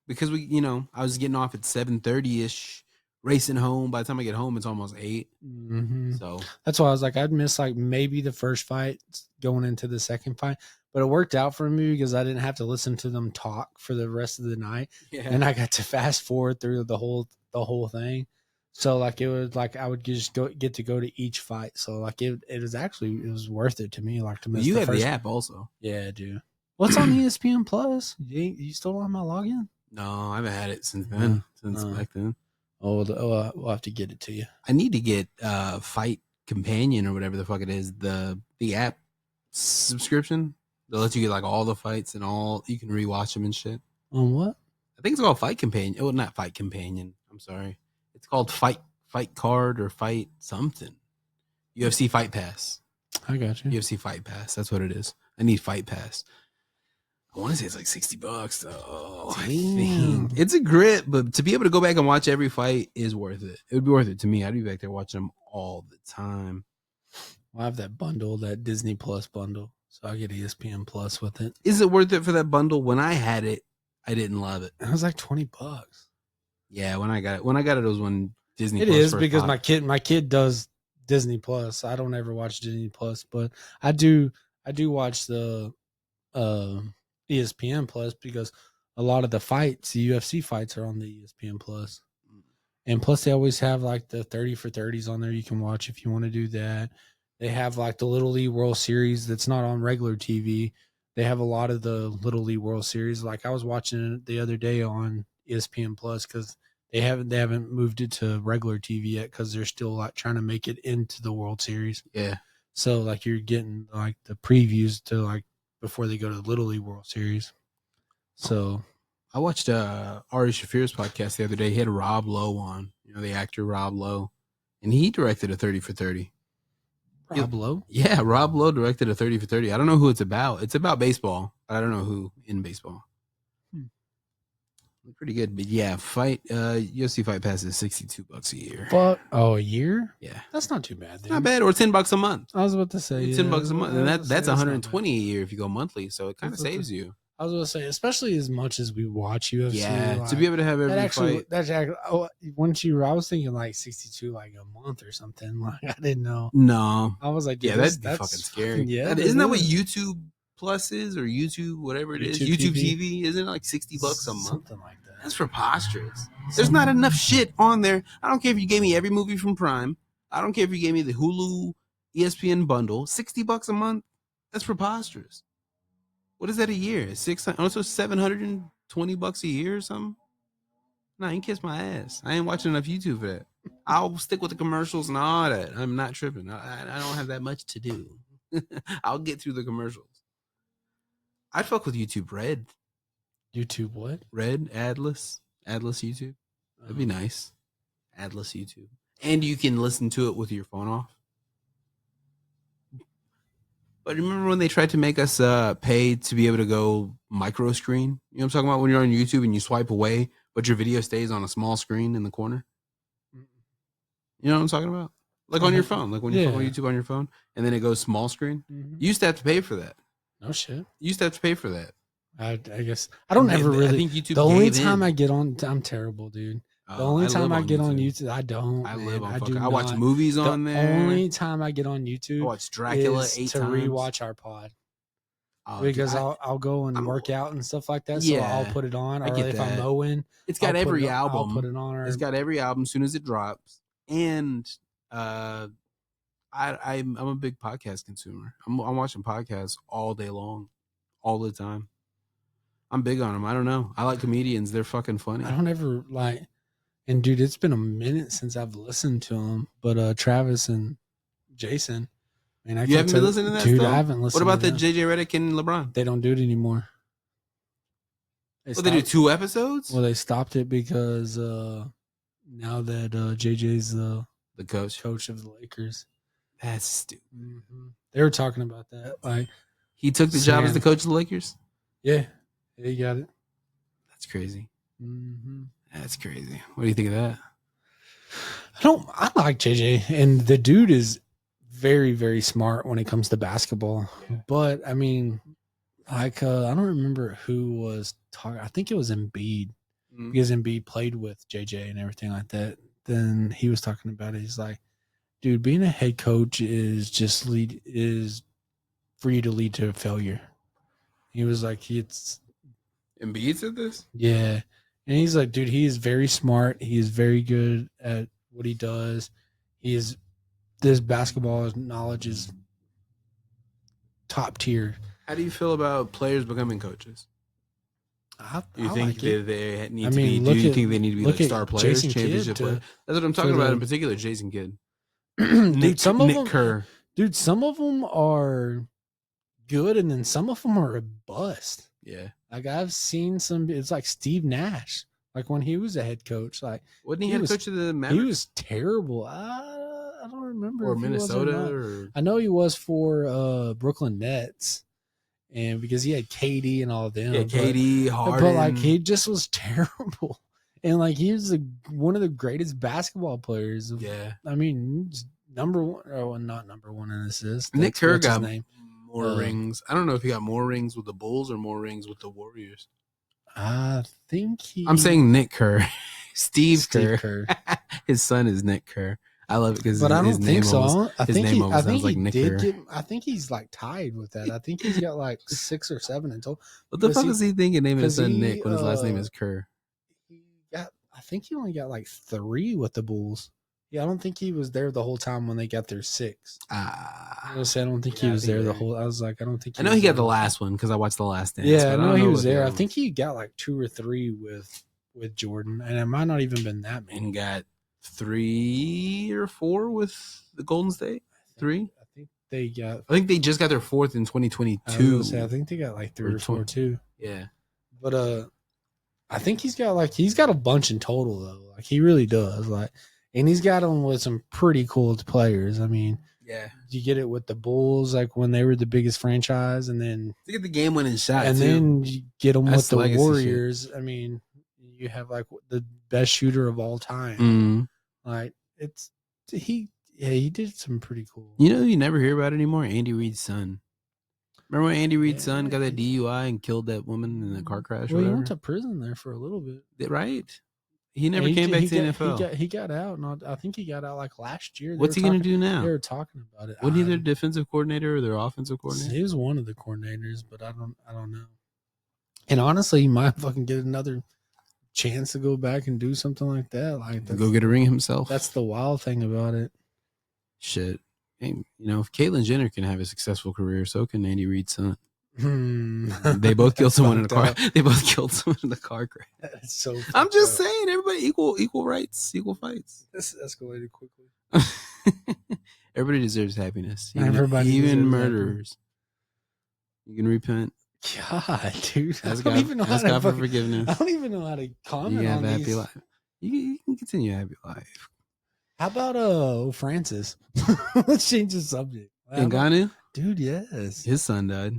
Because I was getting off at 7:30ish, racing home. By the time I get home, it's almost 8. Mm-hmm. So that's why I was like, I'd miss like maybe the first fight going into the second fight, but it worked out for me because I didn't have to listen to them talk for the rest of the night, and I got to fast forward through the whole thing. So like it was like I would just get to go to each fight. So like it was worth it to me. Like to miss. You have the app also. Yeah, I do. What's on ESPN Plus? You still on my login? No, I haven't had it since then. Back then. We'll have to get it to you. I need to get Fight Companion or whatever the fuck it is. The app subscription that lets you get like all the fights and all you can rewatch them and shit. On what? I think it's called Fight Companion. Oh, not Fight Companion. I'm sorry. It's called Fight Card or Fight something. UFC Fight Pass. I got you. UFC Fight Pass. That's what it is. I need Fight Pass. I want to say it's like $60 though. I think it's a grip, but to be able to go back and watch every fight is worth it. It would be worth it to me. I'd be back there watching them all the time. I have that bundle, that Disney Plus bundle, so I get ESPN Plus with it. Is it worth it for that bundle? When I had it, I didn't love it. It was like $20. Yeah, when I got it, it was when Disney. It Plus is because my kid does Disney Plus. I don't ever watch Disney Plus, but I do watch the ESPN Plus because a lot of the fights, the UFC fights, are on the ESPN Plus. And plus they always have like the 30 for 30s on there you can watch if you want to do that. They have like the Little League World Series that's not on regular TV. They have a lot of the Little League World Series. Like I was watching it the other day on ESPN Plus because they haven't moved it to regular TV yet because they're still like trying to make it into the World Series. Yeah. So like you're getting like the previews to like before they go to the Little League World Series. So I watched Ari Shaffir's podcast the other day. He had Rob Lowe on, the actor Rob Lowe, and he directed a 30 for 30. Rob Lowe? Yeah, Rob Lowe directed a 30 for 30. I don't know who it's about. It's about baseball. I don't know who in baseball. Pretty good, but yeah, UFC Fight Pass is $62 a year. Fuck. Oh, a year? Yeah, that's not too bad. It's not bad, or $10 a month. I was about to say $10 a month, and that's 120 a year if you go monthly. So it kind of saves you. I was going to say, especially as much as we watch UFC. Yeah, like, to be able to have every fight. That's actually. Oh, I was thinking like 62, like a month or something. Like I didn't know. No, I was like, yeah, that's fucking scary. Yeah, isn't that what YouTube Plus is, or YouTube, whatever it is, YouTube TV? Isn't it like $60 a month? Something like that. That's preposterous. There's not enough shit on there. I don't care if you gave me every movie from Prime. I don't care if you gave me the Hulu ESPN bundle. $60 a month. That's preposterous. What is that a year? Also $720 a year or something? No, you can kiss my ass. I ain't watching enough YouTube for that. I'll stick with the commercials and all that. I'm not tripping. I don't have that much to do. I'll get through the commercials. I'd fuck with YouTube Red. YouTube what? Red, Adless YouTube. That'd be nice. Adless YouTube. And you can listen to it with your phone off. But remember when they tried to make us pay to be able to go micro screen? You know what I'm talking about? When you're on YouTube and you swipe away, but your video stays on a small screen in the corner? You know what I'm talking about? Like on your phone. Like when you follow YouTube on your phone, and then it goes small screen. Mm-hmm. You used to have to pay for that. No shit. You used to have to pay for that. I guess I don't ever really. I think YouTube. The only time I get on, I'm terrible, dude. The only time I get on YouTube, I don't. I live on I fucking. I watch movies on there. The only time I get on YouTube, I watch Dracula is 8 to times. rewatch our pod. Because I'll go and work out and stuff like that. So I'll put it on. Or if I'm mowing, it's got every album. I'll put it on. It's got every album as soon as it drops. And I'm a big podcast consumer. I'm watching podcasts all day long, all the time. I'm big on them. I don't know. I like comedians. They're fucking funny. I don't ever like. And dude, it's been a minute since I've listened to them. But Travis and Jason. You haven't been listening to that dude, stuff? I haven't listened. What about the JJ Redick and LeBron? They don't do it anymore. They do 2 episodes? Well, they stopped it because now that JJ's the coach of the Lakers. That's stupid. Mm-hmm. They were talking about that. Like he took the job as the coach of the Lakers? Yeah, he got it. That's crazy. Mm-hmm. That's crazy. What do you think of that? I like JJ, and the dude is very, very smart when it comes to basketball. Yeah. But I mean, like I don't remember who was talking. I think it was Embiid, because Embiid played with JJ and everything like that. Then he was talking about it. He's like, dude, being a head coach is for you to lead to failure. He was like, Embiid said this? Yeah. And he's like, dude, he is very smart. He is very good at what he does. This basketball knowledge is top tier. How do you feel about players becoming coaches? Do you think they need to be? Do you think they need to be like star players, championship players? That's what I'm talking about in particular. Jason Kidd, dude. Nick Kerr, dude. Some of them are good, and then some of them are a bust. Yeah, like I've seen some. It's like Steve Nash, like when he was a head coach. Like wasn't he head coach of the Mavericks? He was terrible. I don't remember. Or Minnesota, I know he was for Brooklyn Nets. And because he had KD and all of them. Yeah, KD, Harden. But like he just was terrible. And like he was one of the greatest basketball players. Yeah. I mean, number one, or not number one in assists. Nick Kerr got more rings. I don't know if he got more rings with the Bulls or more rings with the Warriors. I think I'm saying Nick Kerr. Steve Kerr. His son is Nick Kerr. I love it because I don't think so. I think he's like tied with that. I think he's got like 6 or 7 in total. What the fuck is he thinking naming his son Nick when his last name is Kerr? I think he only got like 3 with the Bulls. Yeah, I don't think he was there the whole time when they got their 6. I don't think he was there the whole. I was like, I don't think. I know he got the last one because I watched The Last Dance. Yeah, I know he was there. I think he got like 2 or 3 with Jordan, and it might not even been that many. And got 3 or 4 with the Golden State. 3. I think they just got their 4th in 2022. I think they got like 3 or 4 too. Yeah, but I think he's got a bunch in total though. Like he really does. Like, and he's got them with some pretty cool players. I mean, yeah, you get it with the Bulls, like when they were the biggest franchise, and then you get the game-winning shot, and too. Then you get them with the Warriors. Shit. I mean, you have like the best shooter of all time. Mm-hmm. Like he did some pretty cool. You know who you never hear about anymore? Andy Reid's son. Remember when Andy Reid's son got that DUI and killed that woman in the car crash? Well, he went to prison there for a little bit, right? He never came back to the NFL. He got out. I think he got out like last year. What's he going to do now? They were talking about it. Wasn't he their defensive coordinator or their offensive coordinator? He was one of the coordinators, but I don't know. And honestly, he might fucking get another chance to go back and do something like that. Like go get a ring himself. That's the wild thing about it. Shit. Hey, if Caitlyn Jenner can have a successful career, so can Andy Reid's son. They both killed someone in a car. They both killed someone in the car crash. That's so. I'm just saying, everybody equal rights, equal fights. This escalated quickly. Everybody deserves happiness. Even murderers. You can repent. God, dude. Ask God for forgiveness. I don't even know how to comment on these. Happy life. You can continue a happy life. How about Francis? Let's change the subject. Ngannou? Dude, yes. His son died.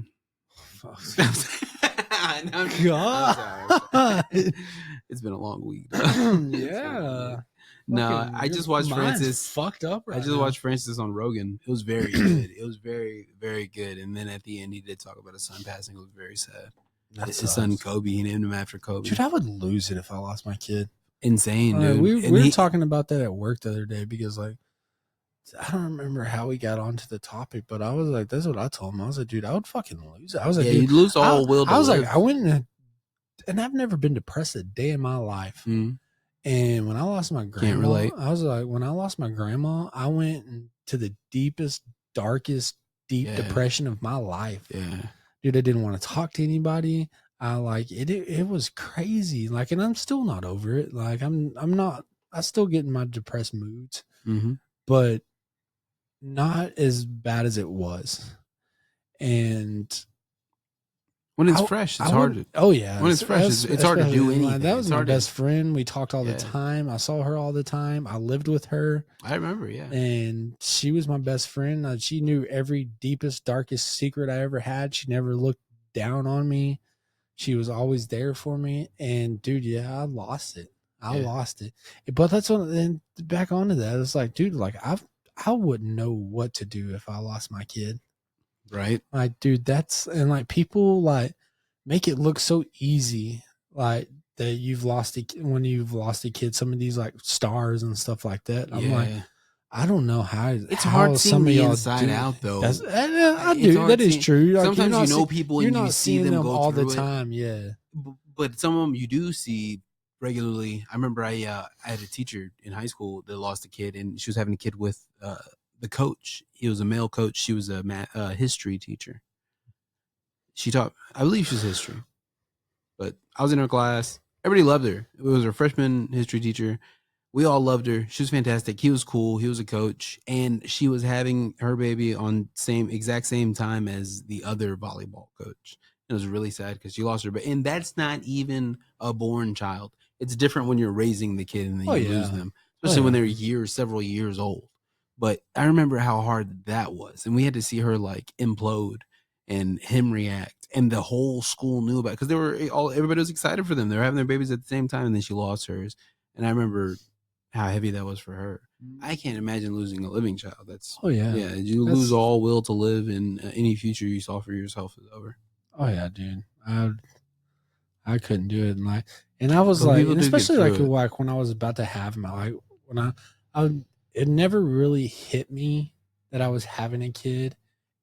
God. It's been a long week. Yeah. No, I just watched Francis. Fucked up. I just watched Francis on Rogan. It was very good. It was very, very good. And then at the end, he did talk about his son passing. It was very sad. His son Kobe. He named him after Kobe. Dude, I would lose it if I lost my kid. insane, dude. We were talking about that at work the other day because, like, I don't remember how we got onto the topic, but I was like, that's what I told him. I was like, dude, I would fucking lose it. I was like, dude, you'd lose all will to I was live. like, I went and I've never been depressed a day in my life. Mm. And when I lost my grandma, Can't relate. I was like, when I lost my grandma, I went to the deepest, darkest, depression of my life. Yeah. Dude, I didn't want to talk to anybody. I like it. It was crazy. Like, and I'm still not over it. Like, I'm not. I still get in my depressed moods, but not as bad as it was. And when it's fresh, it's hard to. Oh yeah, when it's fresh, it's hard to do anything. That was my best friend. We talked all the time. I saw her all the time. I lived with her. I remember, yeah. And she was my best friend. She knew every deepest, darkest secret I ever had. She never looked down on me. She was always there for me. And dude, yeah, I lost it. I lost it. But that's when, then back onto that, it's like, dude, like I wouldn't know what to do if I lost my kid. Right. Like, dude, and like people like make it look so easy, like that when you've lost a kid, some of these like stars and stuff like that. I'm like, I don't know how. It's hard seeing the inside out, though. I do. That is true. Like, sometimes you know people and you see them go all through the time. Yeah. But some of them you do see regularly. I remember I had a teacher in high school that lost a kid, and she was having a kid with the coach. He was a male coach. She was a history teacher. She taught, I believe she was history. But I was in her class. Everybody loved her. It was her freshman history teacher. We all loved her. She was fantastic. He was cool. He was a coach. And she was having her baby on exact same time as the other volleyball coach. It was really sad because she lost her. And that's not even a born child. It's different when you're raising the kid and then you lose them, especially when they're several years old. But I remember how hard that was. And we had to see her like implode and him react. And the whole school knew about it because everybody was excited for them. They were having their babies at the same time, and then she lost hers. And I remember how heavy that was for her. I can't imagine losing a living child. That's you lose all will to live, and any future you saw for yourself is over. Oh yeah, dude. I couldn't do it, and I was like, and especially like when I was about to have my it never really hit me that I was having a kid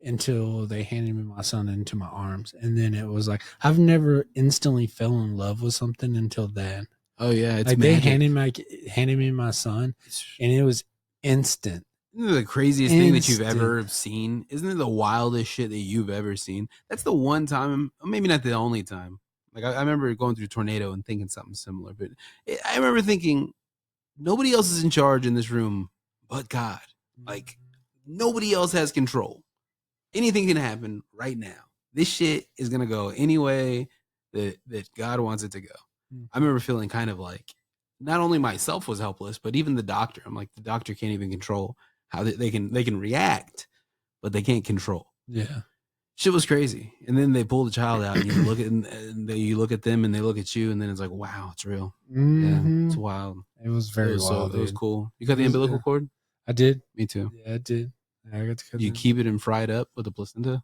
until they handed me my son into my arms, and then it was like I've never instantly fell in love with something until then. Oh yeah, it's like magic. They handed me my son, and it was instant. Isn't it the craziest thing that you've ever seen? Isn't it the wildest shit that you've ever seen? That's the one time, maybe not the only time. Like I remember going through a tornado and thinking something similar, but I remember thinking nobody else is in charge in this room but God. Like nobody else has control. Anything can happen right now. This shit is gonna go any way that God wants it to go. I remember feeling kind of like not only myself was helpless, but even the doctor. I'm like, the doctor can't even control how they can react, but they can't control. Yeah, shit was crazy. And then they pull the child out, and you look at them, and they look at you, and then it's like, wow, it's real. Yeah, it's wild. It was very wild. It was cool. You cut the umbilical cord? I did. Me too. Yeah, I did. I got to cut. You keep it and fry it up with the placenta?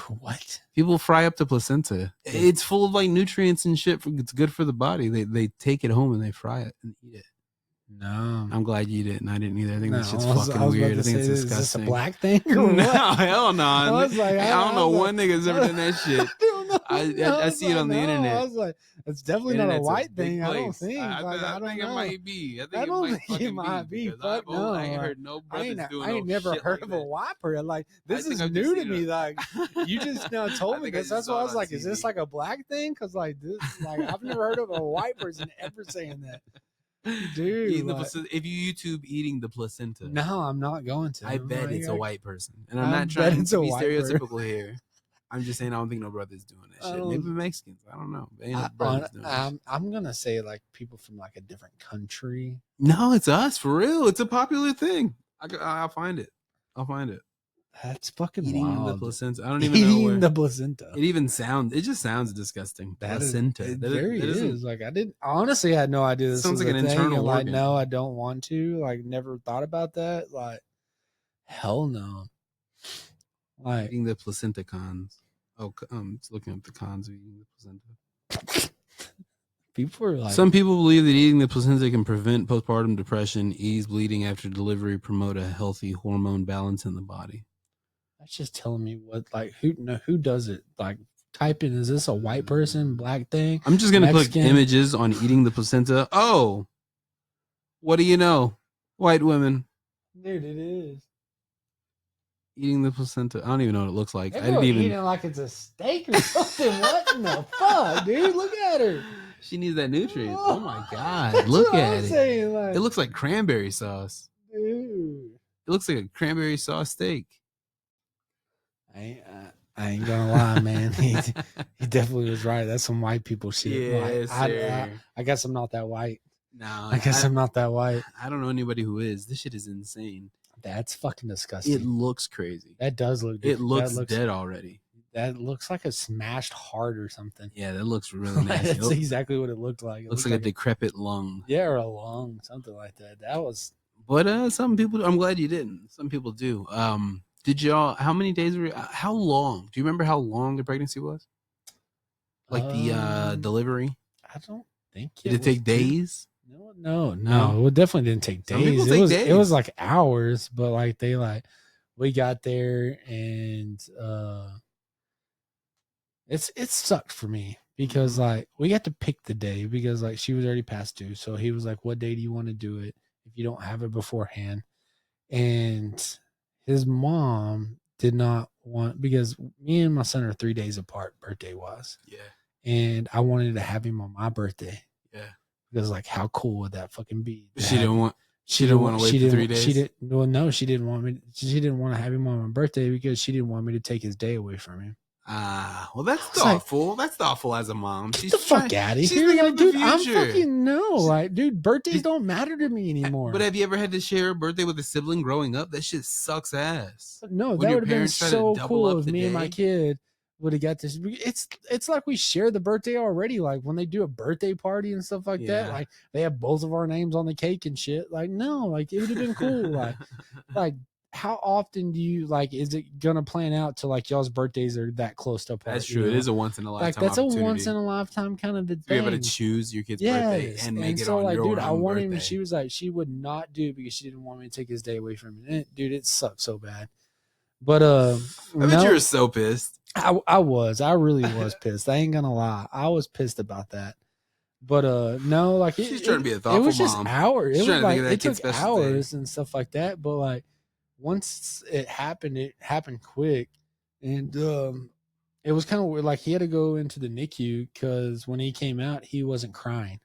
What? People fry up the placenta. It's full of like nutrients and shit. It's good for the body. They take it home and they fry it and eat it. No, I'm glad you didn't. I didn't either. I think that shit's fucking weird. I think it's disgusting. Is this a black thing? No, hell no. I don't know one nigga's ever done that shit. I see it on the internet. I was like, it's definitely not a white thing. I don't think. I think it might be. I don't think it might be. Fuck no. I ain't heard no brothers doing I ain't never heard of a whiper. Like this is new to me. Like you just now told me this. That's why I was like, is this like a black thing? Because like this, like I've never heard of a white person ever saying that. Dude, if you YouTube eating the placenta, no, I'm not going to. I bet it's a white person, and I'm not trying to be stereotypical here. I'm just saying I don't think no brother's doing that shit. Maybe Mexicans, I don't know. Ain't no brothers doing that. I'm gonna say like people from like a different country. No, it's us for real. It's a popular thing. I'll find it. That's fucking eating wild. The placenta. I don't even know where. The placenta. It just sounds disgusting. Placenta. It is. Like I had no idea this sounds was like an thing. internal Like organ. no, I don't want to. Like never thought about that. Like hell no. Like eating the placenta cons. Oh, it's looking up the cons of eating the placenta. People are like, some people believe that eating the placenta can prevent postpartum depression, ease bleeding after delivery, promote a healthy hormone balance in the body. That's just telling me what, like, who does it? Like, type in, is this a white person, black thing? I'm just going to click images on eating the placenta. Oh, what do you know? White women. Dude, it is. Eating the placenta. I don't even know what it looks like. I didn't even eating it like it's a steak or something. What in the fuck, dude? Look at her. She needs that nutrient. Oh my god! Look at it. Saying, like, it looks like cranberry sauce. Dude, it looks like a cranberry sauce steak. I ain't gonna lie, man. He definitely was right. That's some white people shit. Yes, I guess I'm not that white. No, I guess I'm not that white. I don't know anybody who is. This shit is insane. That's fucking disgusting. It looks crazy. That does look. It looks dead already. That looks like a smashed heart or something. Yeah, that looks really nasty. That's exactly what it looked like. Looks like a decrepit lung. Yeah, or a lung, something like that. That was. But some people. I'm glad you didn't. Some people do. Did y'all? How many days were? How long? Do you remember how long the pregnancy was? Like the delivery. I don't think. Did it take days? No. It definitely didn't take days. It was like hours, but like we got there and it sucked for me because like we got to pick the day because like she was already past due. So he was like, "What day do you want to do it if you don't have it beforehand?" And his mom did not want, because me and my son are 3 days apart birthday wise. Yeah. And I wanted to have him on my birthday. Yeah. Because like, how cool would that fucking be? She didn't want to wait for 3 days. She didn't want me. She didn't want to have him on my birthday because she didn't want me to take his day away from him. Well, that's thoughtful. Like, that's thoughtful as a mom. Get the fuck out of here, like, dude. I'm fucking like, dude. Birthdays don't matter to me anymore. But have you ever had to share a birthday with a sibling growing up? That shit sucks ass. No, that would have been so cool if me and my kid would have got this. It's like we share the birthday already. Like when they do a birthday party and stuff like that, like they have both of our names on the cake and shit. Like no, like it would have been cool. like how often do you like? Is it gonna plan out to like y'all's birthdays are that close to apart? That's true. It is a once in a lifetime. Like that's a once in a lifetime kind of a thing. You're able to choose your kid's birthday and make it on your own birthday. I wanted him. She was like, she would not do it because she didn't want me to take his day away from him. Dude, it sucked so bad. But I bet you were so pissed. I really was pissed. I ain't gonna lie. I was pissed about that. But no, like she's trying to be a thoughtful mom. It was just hours. It was like it took hours and stuff like that. But like once it happened quick, and it was kind of weird. Like he had to go into the NICU because when he came out, he wasn't crying.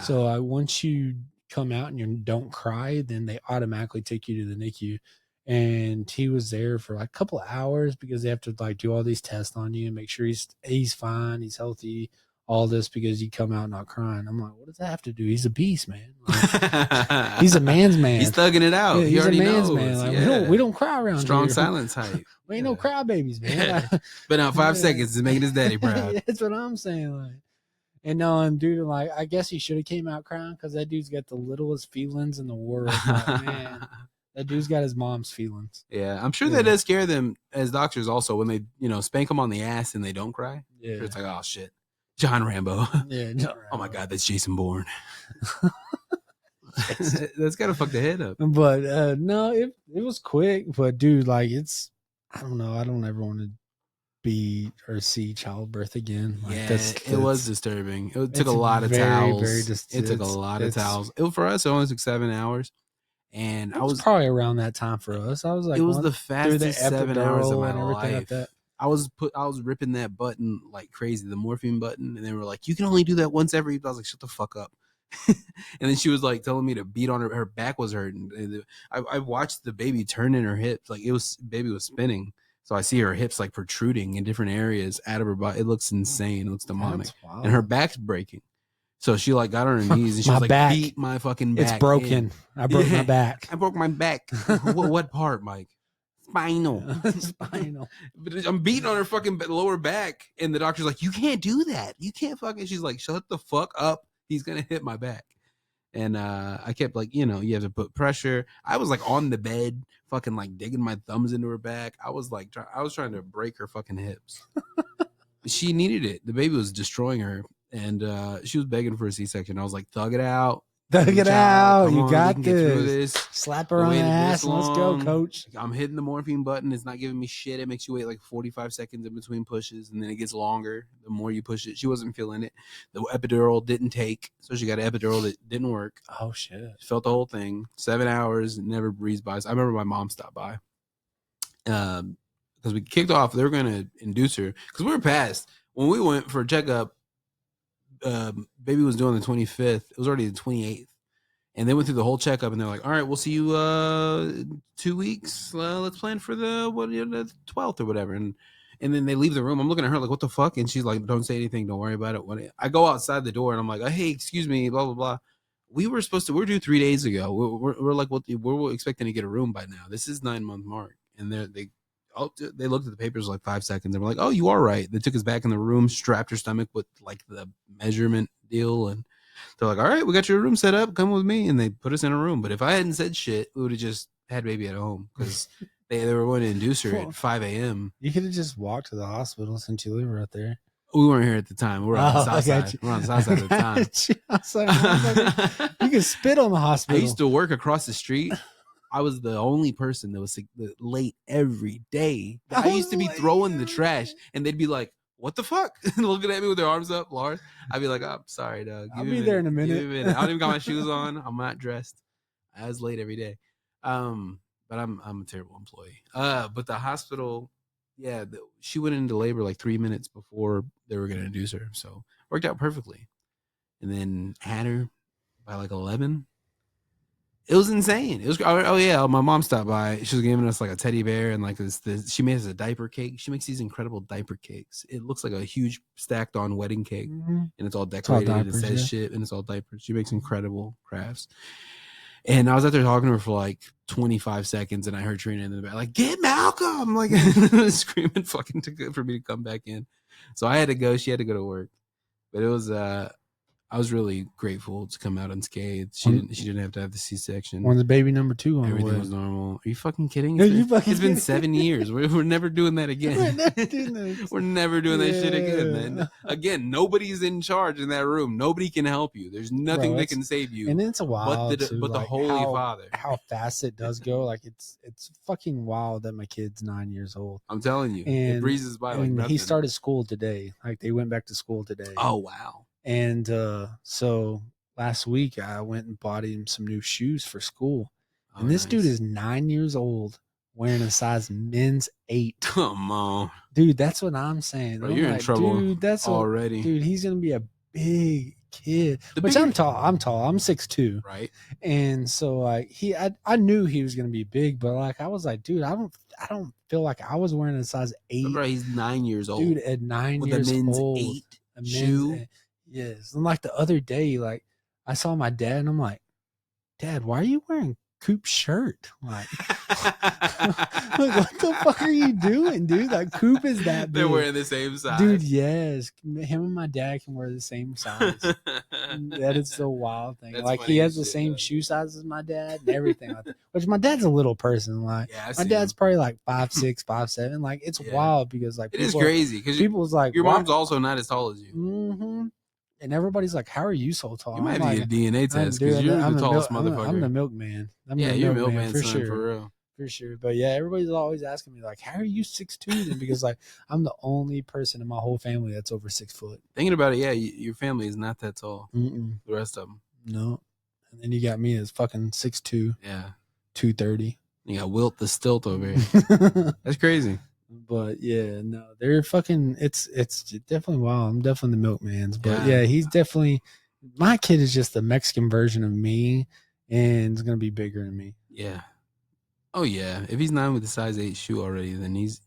So once you come out and you don't cry, then they automatically take you to the NICU. And he was there for like a couple of hours because they have to like do all these tests on you and make sure he's fine, he's healthy, all this because you come out not crying. I'm like, what does that have to do? He's a beast, man. Like, he's a man's man. He's thugging it out. Yeah, he's a man's man. Like, we don't cry around strong here. Silent type. We ain't no cry babies, man. But now 5 seconds is making his daddy proud. That's what I'm saying. Like, and no, dude, like I guess he should have came out crying because that dude's got the littlest feelings in the world. Like, man. That dude's got his mom's feelings. Yeah, I'm sure that does scare them as doctors also when they, spank them on the ass and they don't cry. Yeah. It's like, oh, shit. John Rambo. Yeah. John Rambo. Oh, my God, that's Jason Bourne. That's got to fuck the head up. But no, it was quick. But, dude, like I don't know. I don't ever want to be or see childbirth again. Like, it was disturbing. It took a lot of towels. It took a lot of towels. For us, it only took 7 hours. And I was probably around that time for us. I was like, it was the fastest 7 hours of my life. Like that. I was ripping that button like crazy, the morphine button, and they were like, "You can only do that once every." I was like, "Shut the fuck up!" And then she was like telling me to beat on her. Her back was hurting. And I watched the baby turn in her hips, like baby was spinning. So I see her hips like protruding in different areas out of her body. It looks insane. It looks demonic, and her back's breaking. So she like got on her knees and she was like, back. beat my fucking back. It's broken. In. I broke my back. I broke my back. what part, Mike? Spinal. Spinal. But I'm beating on her fucking lower back. And the doctor's like, you can't do that. You can't fucking. She's like, shut the fuck up. He's going to hit my back. And I kept like, you have to put pressure. I was like on the bed, fucking like digging my thumbs into her back. I was trying to break her fucking hips. She needed it. The baby was destroying her. and she was begging for a C-section. I was like, thug it out. Thug it out. You got this. Slap her on the ass. Let's go, coach. I'm hitting the morphine button. It's not giving me shit. It makes you wait like 45 seconds in between pushes, and then it gets longer the more you push it. She wasn't feeling it. The epidural didn't take, so she got an epidural that didn't work. Oh, shit. She felt the whole thing. 7 hours, never breezed by. So I remember my mom stopped by. Because we kicked off, they were going to induce her. Because we were past. When we went for a checkup, baby was due on the 25th. It was already the 28th. And they went through the whole checkup, and they're like, all right, we'll see you 2 weeks. Let's plan for the 12th or whatever. And then they leave the room. I'm looking at her like, what the fuck? And she's like, don't say anything. Don't worry about it. I go outside the door, and I'm like, oh, hey, excuse me, blah, blah, blah. We were due 3 days ago. We're like, well, we're expecting to get a room by now. This is 9-month mark. And they looked at the papers like 5 seconds. They were like, oh, you are right. They took us back in the room, strapped her stomach with like the measurement deal, and they're like, all right, we got your room set up. Come with me. And they put us in a room. But if I hadn't said shit, we would have just had baby at home because they were going to induce her at 5 a.m. You could have just walked to the hospital since you live right there. We weren't here at the time. We were on the south side. We were on the south side at the time. You could spit on the hospital. I used to work across the street. I was the only person that was late every day. I used to be throwing the trash, and they'd be like, what the fuck? Looking at me with their arms up, Lars. I'd be like, oh, sorry, Doug. I'll be there in a minute. I don't even got my shoes on. I'm not dressed. I was late every day. But I'm a terrible employee. But the hospital, yeah, she went into labor like 3 minutes before they were going to induce her. So worked out perfectly. And then had her by like 11. It was insane. It was, oh yeah, my mom stopped by. She was giving us like a teddy bear and like this she made us a diaper cake. She makes these incredible diaper cakes. It looks like a huge stacked on wedding cake, and it's all decorated and it says shit, and it's all diapers. She makes incredible crafts. And I was out there talking to her for like 25 seconds, and I heard Trina in the back like, get Malcolm, like screaming fucking for me to come back in. So I had to go. She had to go to work. But it was I was really grateful to come out unscathed. She didn't have to have the C-section. When the baby number 2 on everything was normal. Are you fucking kidding? It's been 7 years. We're never doing that again. We're never doing that shit again, man. Again, nobody's in charge in that room. Nobody can help you. There's nothing that can save you. And it's a wild but the Holy Father. How fast it does go. Like it's fucking wild that my kid's 9 years old. I'm telling you. It breezes by like nothing. He started school today. Like they went back to school today. Oh wow. And so last week I went and bought him some new shoes for school. And this dude is 9 years old wearing a size men's 8. Come on. Dude, that's what I'm saying. Bro, you're in trouble dude, that's already. Dude, he's going to be a big kid. I'm tall. I'm 6'2". Right. And so like I knew he was going to be big, but like I was like, dude, I don't feel like I was wearing a size 8. Bro, he's 9 years old. Dude, at 9 years old. With a men's 8 shoe. Yes. And like the other day, like I saw my dad and I'm like, Dad, why are you wearing Coop's shirt? Like, like, what the fuck are you doing, dude? Like Coop is that big. They're wearing the same size. Dude, yes. Him and my dad can wear the same size. That is the wild thing. That's like he has the same shoe size as my dad and everything like that. Which my dad's a little person. Like my dad's probably like 5'6", 5'7". Like it's wild because like it is crazy because people's like your mom's also not as tall as you. Mm-hmm. And everybody's like, how are you so tall? You might need a DNA test because you're the tallest motherfucker. I'm the milkman. You're milkman for son, sure. For real. For sure. But yeah, everybody's always asking me, like, how are you 6'2"? And because like I'm the only person in my whole family that's over 6 foot. Thinking about it, yeah, your family is not that tall. Mm-mm. The rest of them. No. And then you got me as fucking 6'2". Yeah. 230. You got Wilt the Stilt over here. That's crazy. But yeah, no, they're fucking. It's definitely wild. I'm definitely the milkman's, but yeah, he's definitely. My kid is just the Mexican version of me, and it's gonna be bigger than me. Yeah. Oh yeah. If he's 9 with the size 8 shoe already, then he's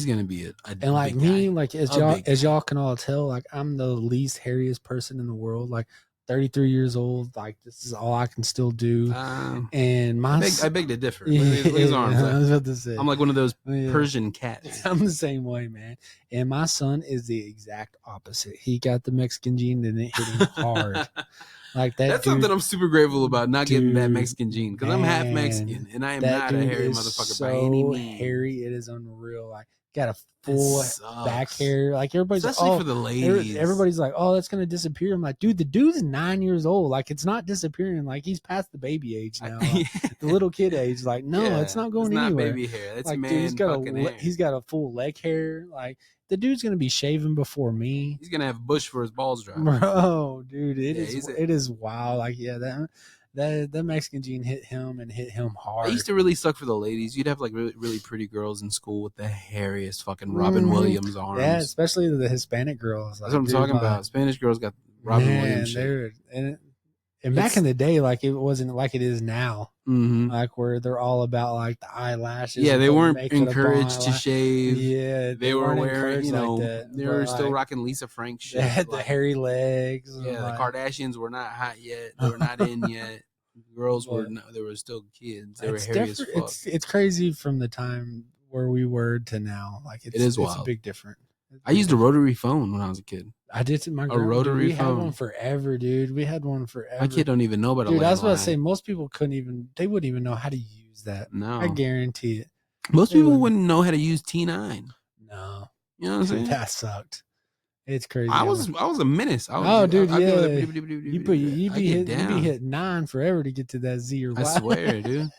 gonna be a and like big me, guy. like as y'all can all tell, like I'm the least hairiest person in the world. Like 33 years old, like this is all I can still do. And my I beg to differ. Look at his arms. I was about to say, I'm like one of those Persian cats. I'm the same way, man. And my son is the exact opposite. He got the Mexican gene and it hit him hard. Like that. That's something I'm super grateful about, not getting that Mexican gene because I'm half Mexican and I am not a hairy motherfucker by any means. Hairy, it is unreal. Like got a full back hair. Like everybody's especially like, for the ladies. Everybody's like, oh, that's gonna disappear. I'm like, dude, the dude's 9 years old. Like it's not disappearing. Like he's past the baby age now. Like, the little kid age. Like no, it's not going anywhere. Baby hair. That's like man dude, hair. He's got a full leg hair. Like the dude's gonna be shaving before me. He's gonna have bush for his balls dry. Bro, dude, it is wild. Like that Mexican gene hit him hard. I used to really suck for the ladies. You'd have like really, really pretty girls in school with the hairiest fucking Robin Williams arms. Yeah, especially the Hispanic girls. That's what I'm talking about. Spanish girls got Robin Williams shit. And back in the day, like it wasn't like it is now. Mm-hmm. Like where they're all about like the eyelashes. Yeah, they weren't encouraged to shave. Yeah, they were wearing, like that. They were still rocking Lisa Frank shit. They had the hairy legs. Yeah, the Kardashians were not hot yet. They were not in yet. Girls were they were still kids. They were hairy as fuck. It's crazy from the time where we were to now. Like it's a big difference. I used a rotary phone when I was a kid. I did to my rotary phone. We had one forever, dude. We had one forever. My kid don't even know about it. Dude, I was about to say most people they wouldn't even know how to use that. No. I guarantee it. Most people wouldn't know how to use T9. No. You know what I'm saying? That sucked. It's crazy. I was a menace. Dude, you be hit 9 forever to get to that Z or Y. I swear, dude.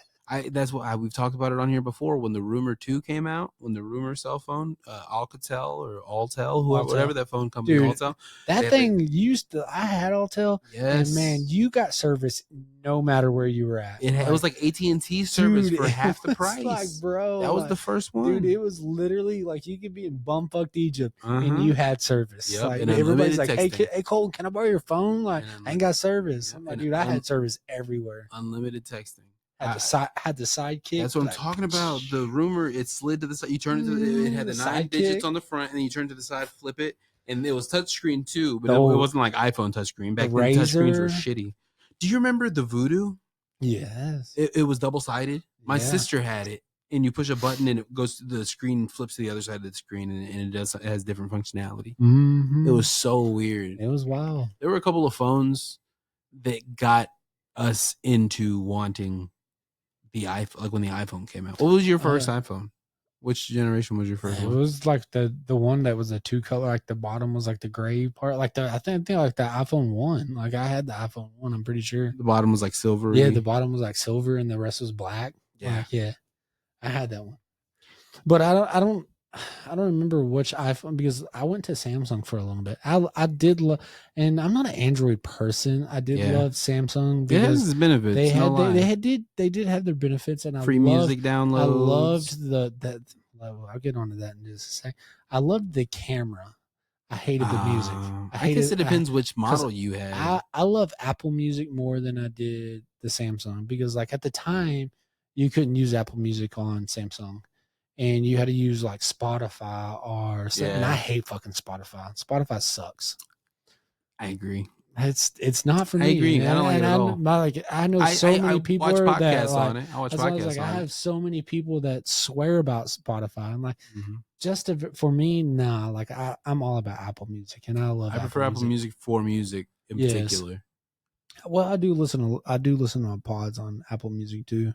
That's what we've talked about it on here before. When the Rumor 2 came out, when the Rumor cell phone, Alcatel or Alltel, whatever that phone company, dude, Alltel, that thing used to. I had Alltel, yes, and man, you got service no matter where you were at. It was like AT&T service for half the price. Like, bro, that was the first one, dude. It was literally like you could be in bumfucked Egypt and you had service. Yep, like everybody's like, hey, Cole, can I borrow your phone? Like I ain't got service. I'm like, dude, I had service everywhere. Unlimited texting. Had the sidekick. That's what I'm talking about. The Rumor, it slid to the side. You turn it to it had the 9 digits on the front, and then you turn to the side, flip it, and it was touchscreen too, but it wasn't like iPhone touchscreen. Back then, touchscreens were shitty. Do you remember the Voodoo? Yes. It was double sided. My sister had it, and you push a button, and it goes to the screen, flips to the other side of the screen, and it has different functionality. Mm-hmm. It was so weird. It was wild. There were a couple of phones that got us into wanting the iPhone, like when the iPhone came out. What was your first iPhone? Which generation was your first one? It was like the one that was a 2-color, like the bottom was like the gray part, like I think like the iPhone 1. Like I had the iPhone 1, I'm pretty sure. The bottom was like silver. Yeah, the bottom was like silver and the rest was black. Yeah. I had that one. But I don't remember which iPhone, because I went to Samsung for a little bit. I did love, and I'm not an Android person. I did love Samsung because it has its benefits. They did have their benefits, and free music downloads. I loved that. I'll get onto that in just a sec. I loved the camera. I hated the music. I guess it depends which model you had. I love Apple Music more than I did the Samsung, because like at the time you couldn't use Apple Music on Samsung. And you had to use like Spotify or something. And I hate fucking Spotify. Spotify sucks. I agree. It's not for me. I agree. Man. I don't like it at all. I know so many people watch podcasts that on it. I watch podcasts on I have so many people that swear about Spotify. I'm like, for me, nah. Like I'm all about Apple Music, and I love. I prefer Apple Music for music in particular. Well, I do listen to pods on Apple Music too.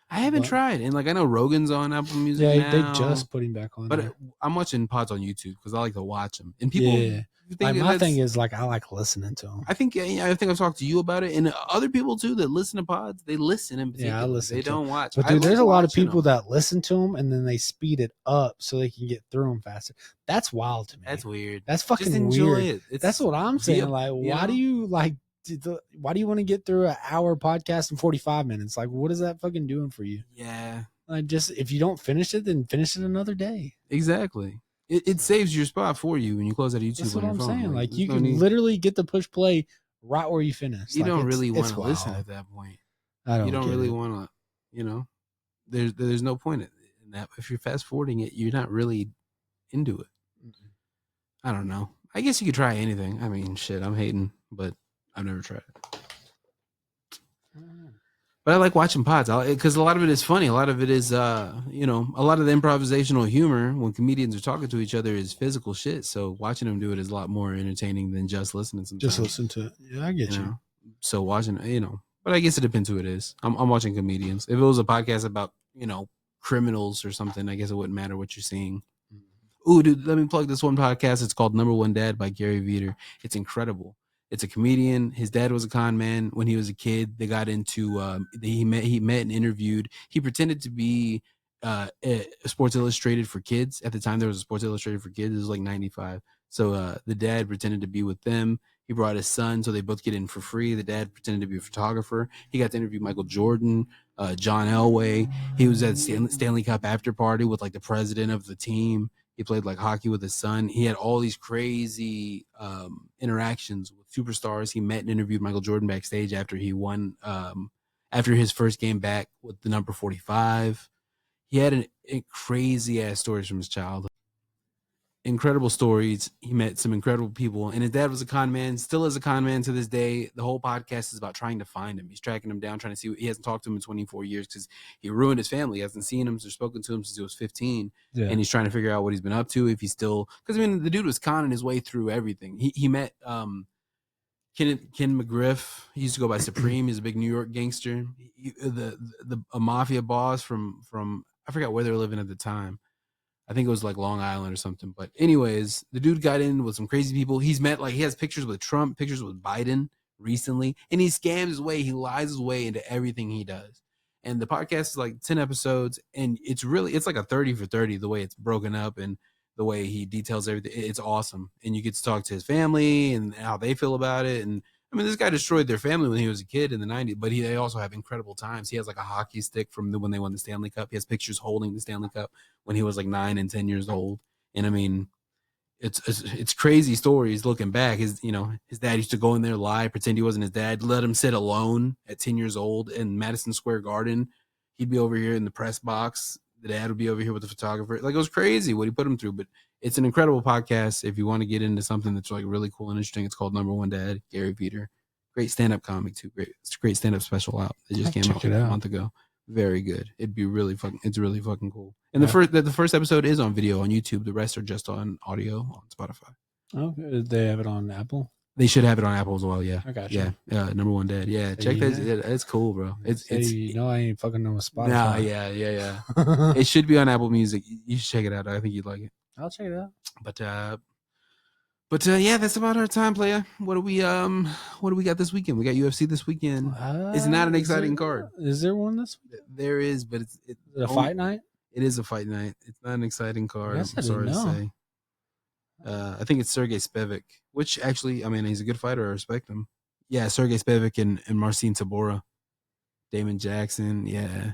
I haven't tried, and like I know Rogan's on Apple Music now. They just put him back on. But I'm watching pods on YouTube because I like to watch them. And people, like my thing is like I like listening to them. I think I've talked to you about it, and other people too that listen to pods. They listen in particular. Yeah, I listen. They don't watch. But dude, there's a lot of people that listen to them and then they speed it up so they can get through them faster. That's wild to me. That's weird. That's fucking just enjoy weird. It. That's what I'm saying. Like, why do you like? Why do you want to get through an hour podcast in 45 minutes? Like, what is that fucking doing for you? Yeah. Like, just if you don't finish it, then finish it another day. Exactly. It saves your spot for you when you close out of YouTube. That's what I'm saying. Like, you can literally get the push play right where you finish. You don't really want to listen at that point. You don't really want to, there's no point in that. If you're fast forwarding it, you're not really into it. I don't know. I guess you could try anything. I mean, shit, I'm hating, but I've never tried it. But I like watching pods because a lot of it is funny. A lot of it is, a lot of the improvisational humor when comedians are talking to each other is physical shit. So watching them do it is a lot more entertaining than just listening sometimes. Just listen to it. Yeah, I get you. So watching, but I guess it depends who it is. I'm watching comedians. If it was a podcast about, criminals or something, I guess it wouldn't matter what you're seeing. Ooh, dude, let me plug this one podcast. It's called Number One Dad by Gary Veter. It's incredible. It's a comedian. His dad was a con man when he was a kid. They got into he met and interviewed. He pretended to be Sports Illustrated for kids. At the time, there was a Sports Illustrated for kids. It was like 95. So the dad pretended to be with them. He brought his son, so they both get in for free. The dad pretended to be a photographer. He got to interview Michael Jordan, John Elway. He was at Stanley Cup after party with like the president of the team. He played like hockey with his son. He had all these crazy interactions with superstars. He met and interviewed Michael Jordan backstage after he won, after his first game back with the number 45. He had crazy ass stories from his childhood. Incredible stories. He met some incredible people, and his dad was a con man, still is a con man to this day. The whole podcast is about trying to find him. He's tracking him down, trying to see. He hasn't talked to him in 24 years because he ruined his family. He hasn't seen him or spoken to him since he was 15, and he's trying to figure out what he's been up to. If he's still, because I mean, the dude was conning his way through everything. He met Ken McGriff. He used to go by Supreme. He's a big New York gangster. A mafia boss from I forgot where they were living at the time. I think it was like Long Island or something. But anyways, the dude got in with some crazy people. He's met, like, he has pictures with Trump, pictures with Biden recently, and he scams his way. He lies his way into everything he does. And the podcast is like 10 episodes, and it's like a 30 for 30, the way it's broken up and the way he details everything. It's awesome. And you get to talk to his family and how they feel about it. And I mean, this guy destroyed their family when he was a kid in the 90s, but they also have incredible times. He has like a hockey stick from when they won the Stanley Cup. He has pictures holding the Stanley Cup when he was like 9 and 10 years old. And I mean, it's crazy stories looking back. His dad used to go in there, lie, pretend he wasn't his dad, let him sit alone at 10 years old in Madison Square Garden. He'd be over here in the press box. The dad would be over here with the photographer. Like, it was crazy what he put him through, but it's an incredible podcast. If you want to get into something that's like really cool and interesting, it's called Number One Dad, Gary Veter. Great stand-up comic too. It's a great stand-up special out. It just came out a month ago. Very good. It's really fucking cool. And the first episode is on video on YouTube. The rest are just on audio on Spotify. Oh, they have it on Apple? They should have it on Apple as well. Yeah. I got you. Yeah. Number One Dad. Yeah. Check that. It's cool, bro. It's I ain't fucking know Spotify. Nah, yeah. It should be on Apple Music. You should check it out. I think you'd like it. I'll check it out. But yeah, that's about our time, player. What do we got this weekend? We got UFC this weekend. It's not an exciting card. Is there one this week? There is, but it's a fight night. It is a fight night. It's not an exciting card. I'm sorry to say. I think it's Sergey Spivak, which actually, I mean, he's a good fighter. I respect him. Yeah, Sergey Spivak and Marcin Tybura, Damon Jackson. Yeah,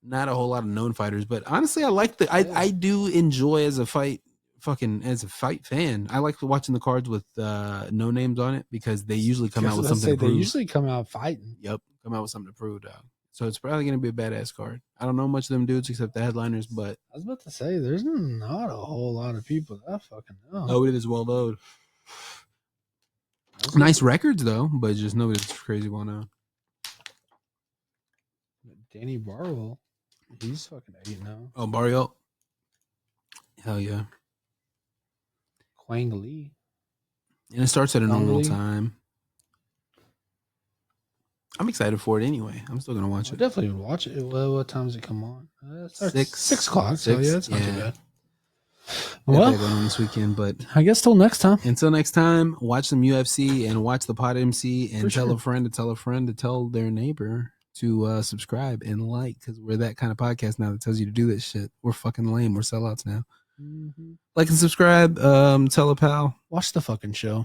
not a whole lot of known fighters, but honestly, I like I do enjoy as a fight fan. I like watching the cards with no names on it because they usually come out with something to prove. They usually come out fighting. Yep, come out with something to prove, dog. So it's probably going to be a badass card. I don't know much of them dudes except the headliners, but I was about to say there's not a whole lot of people that I fucking know. Nobody is well known. Nice records though, but just nobody's crazy well known. Danny Barwell, he's fucking 8-0. Oh, Barrio. Hell yeah. Quang Lee. And it starts at a normal time. I'm excited for it anyway. I'm still gonna watch it. Definitely would watch it. What time does it come on? 6 o'clock. So yeah, it's not too bad. Well, going on this weekend, but I guess till next time. Until next time, watch some UFC and watch the Pod MC and tell a friend to tell a friend to tell their neighbor to subscribe and like, because we're that kind of podcast now that tells you to do this shit. We're fucking lame. We're sellouts now. Mm-hmm. Like and subscribe. Tell a pal. Watch the fucking show.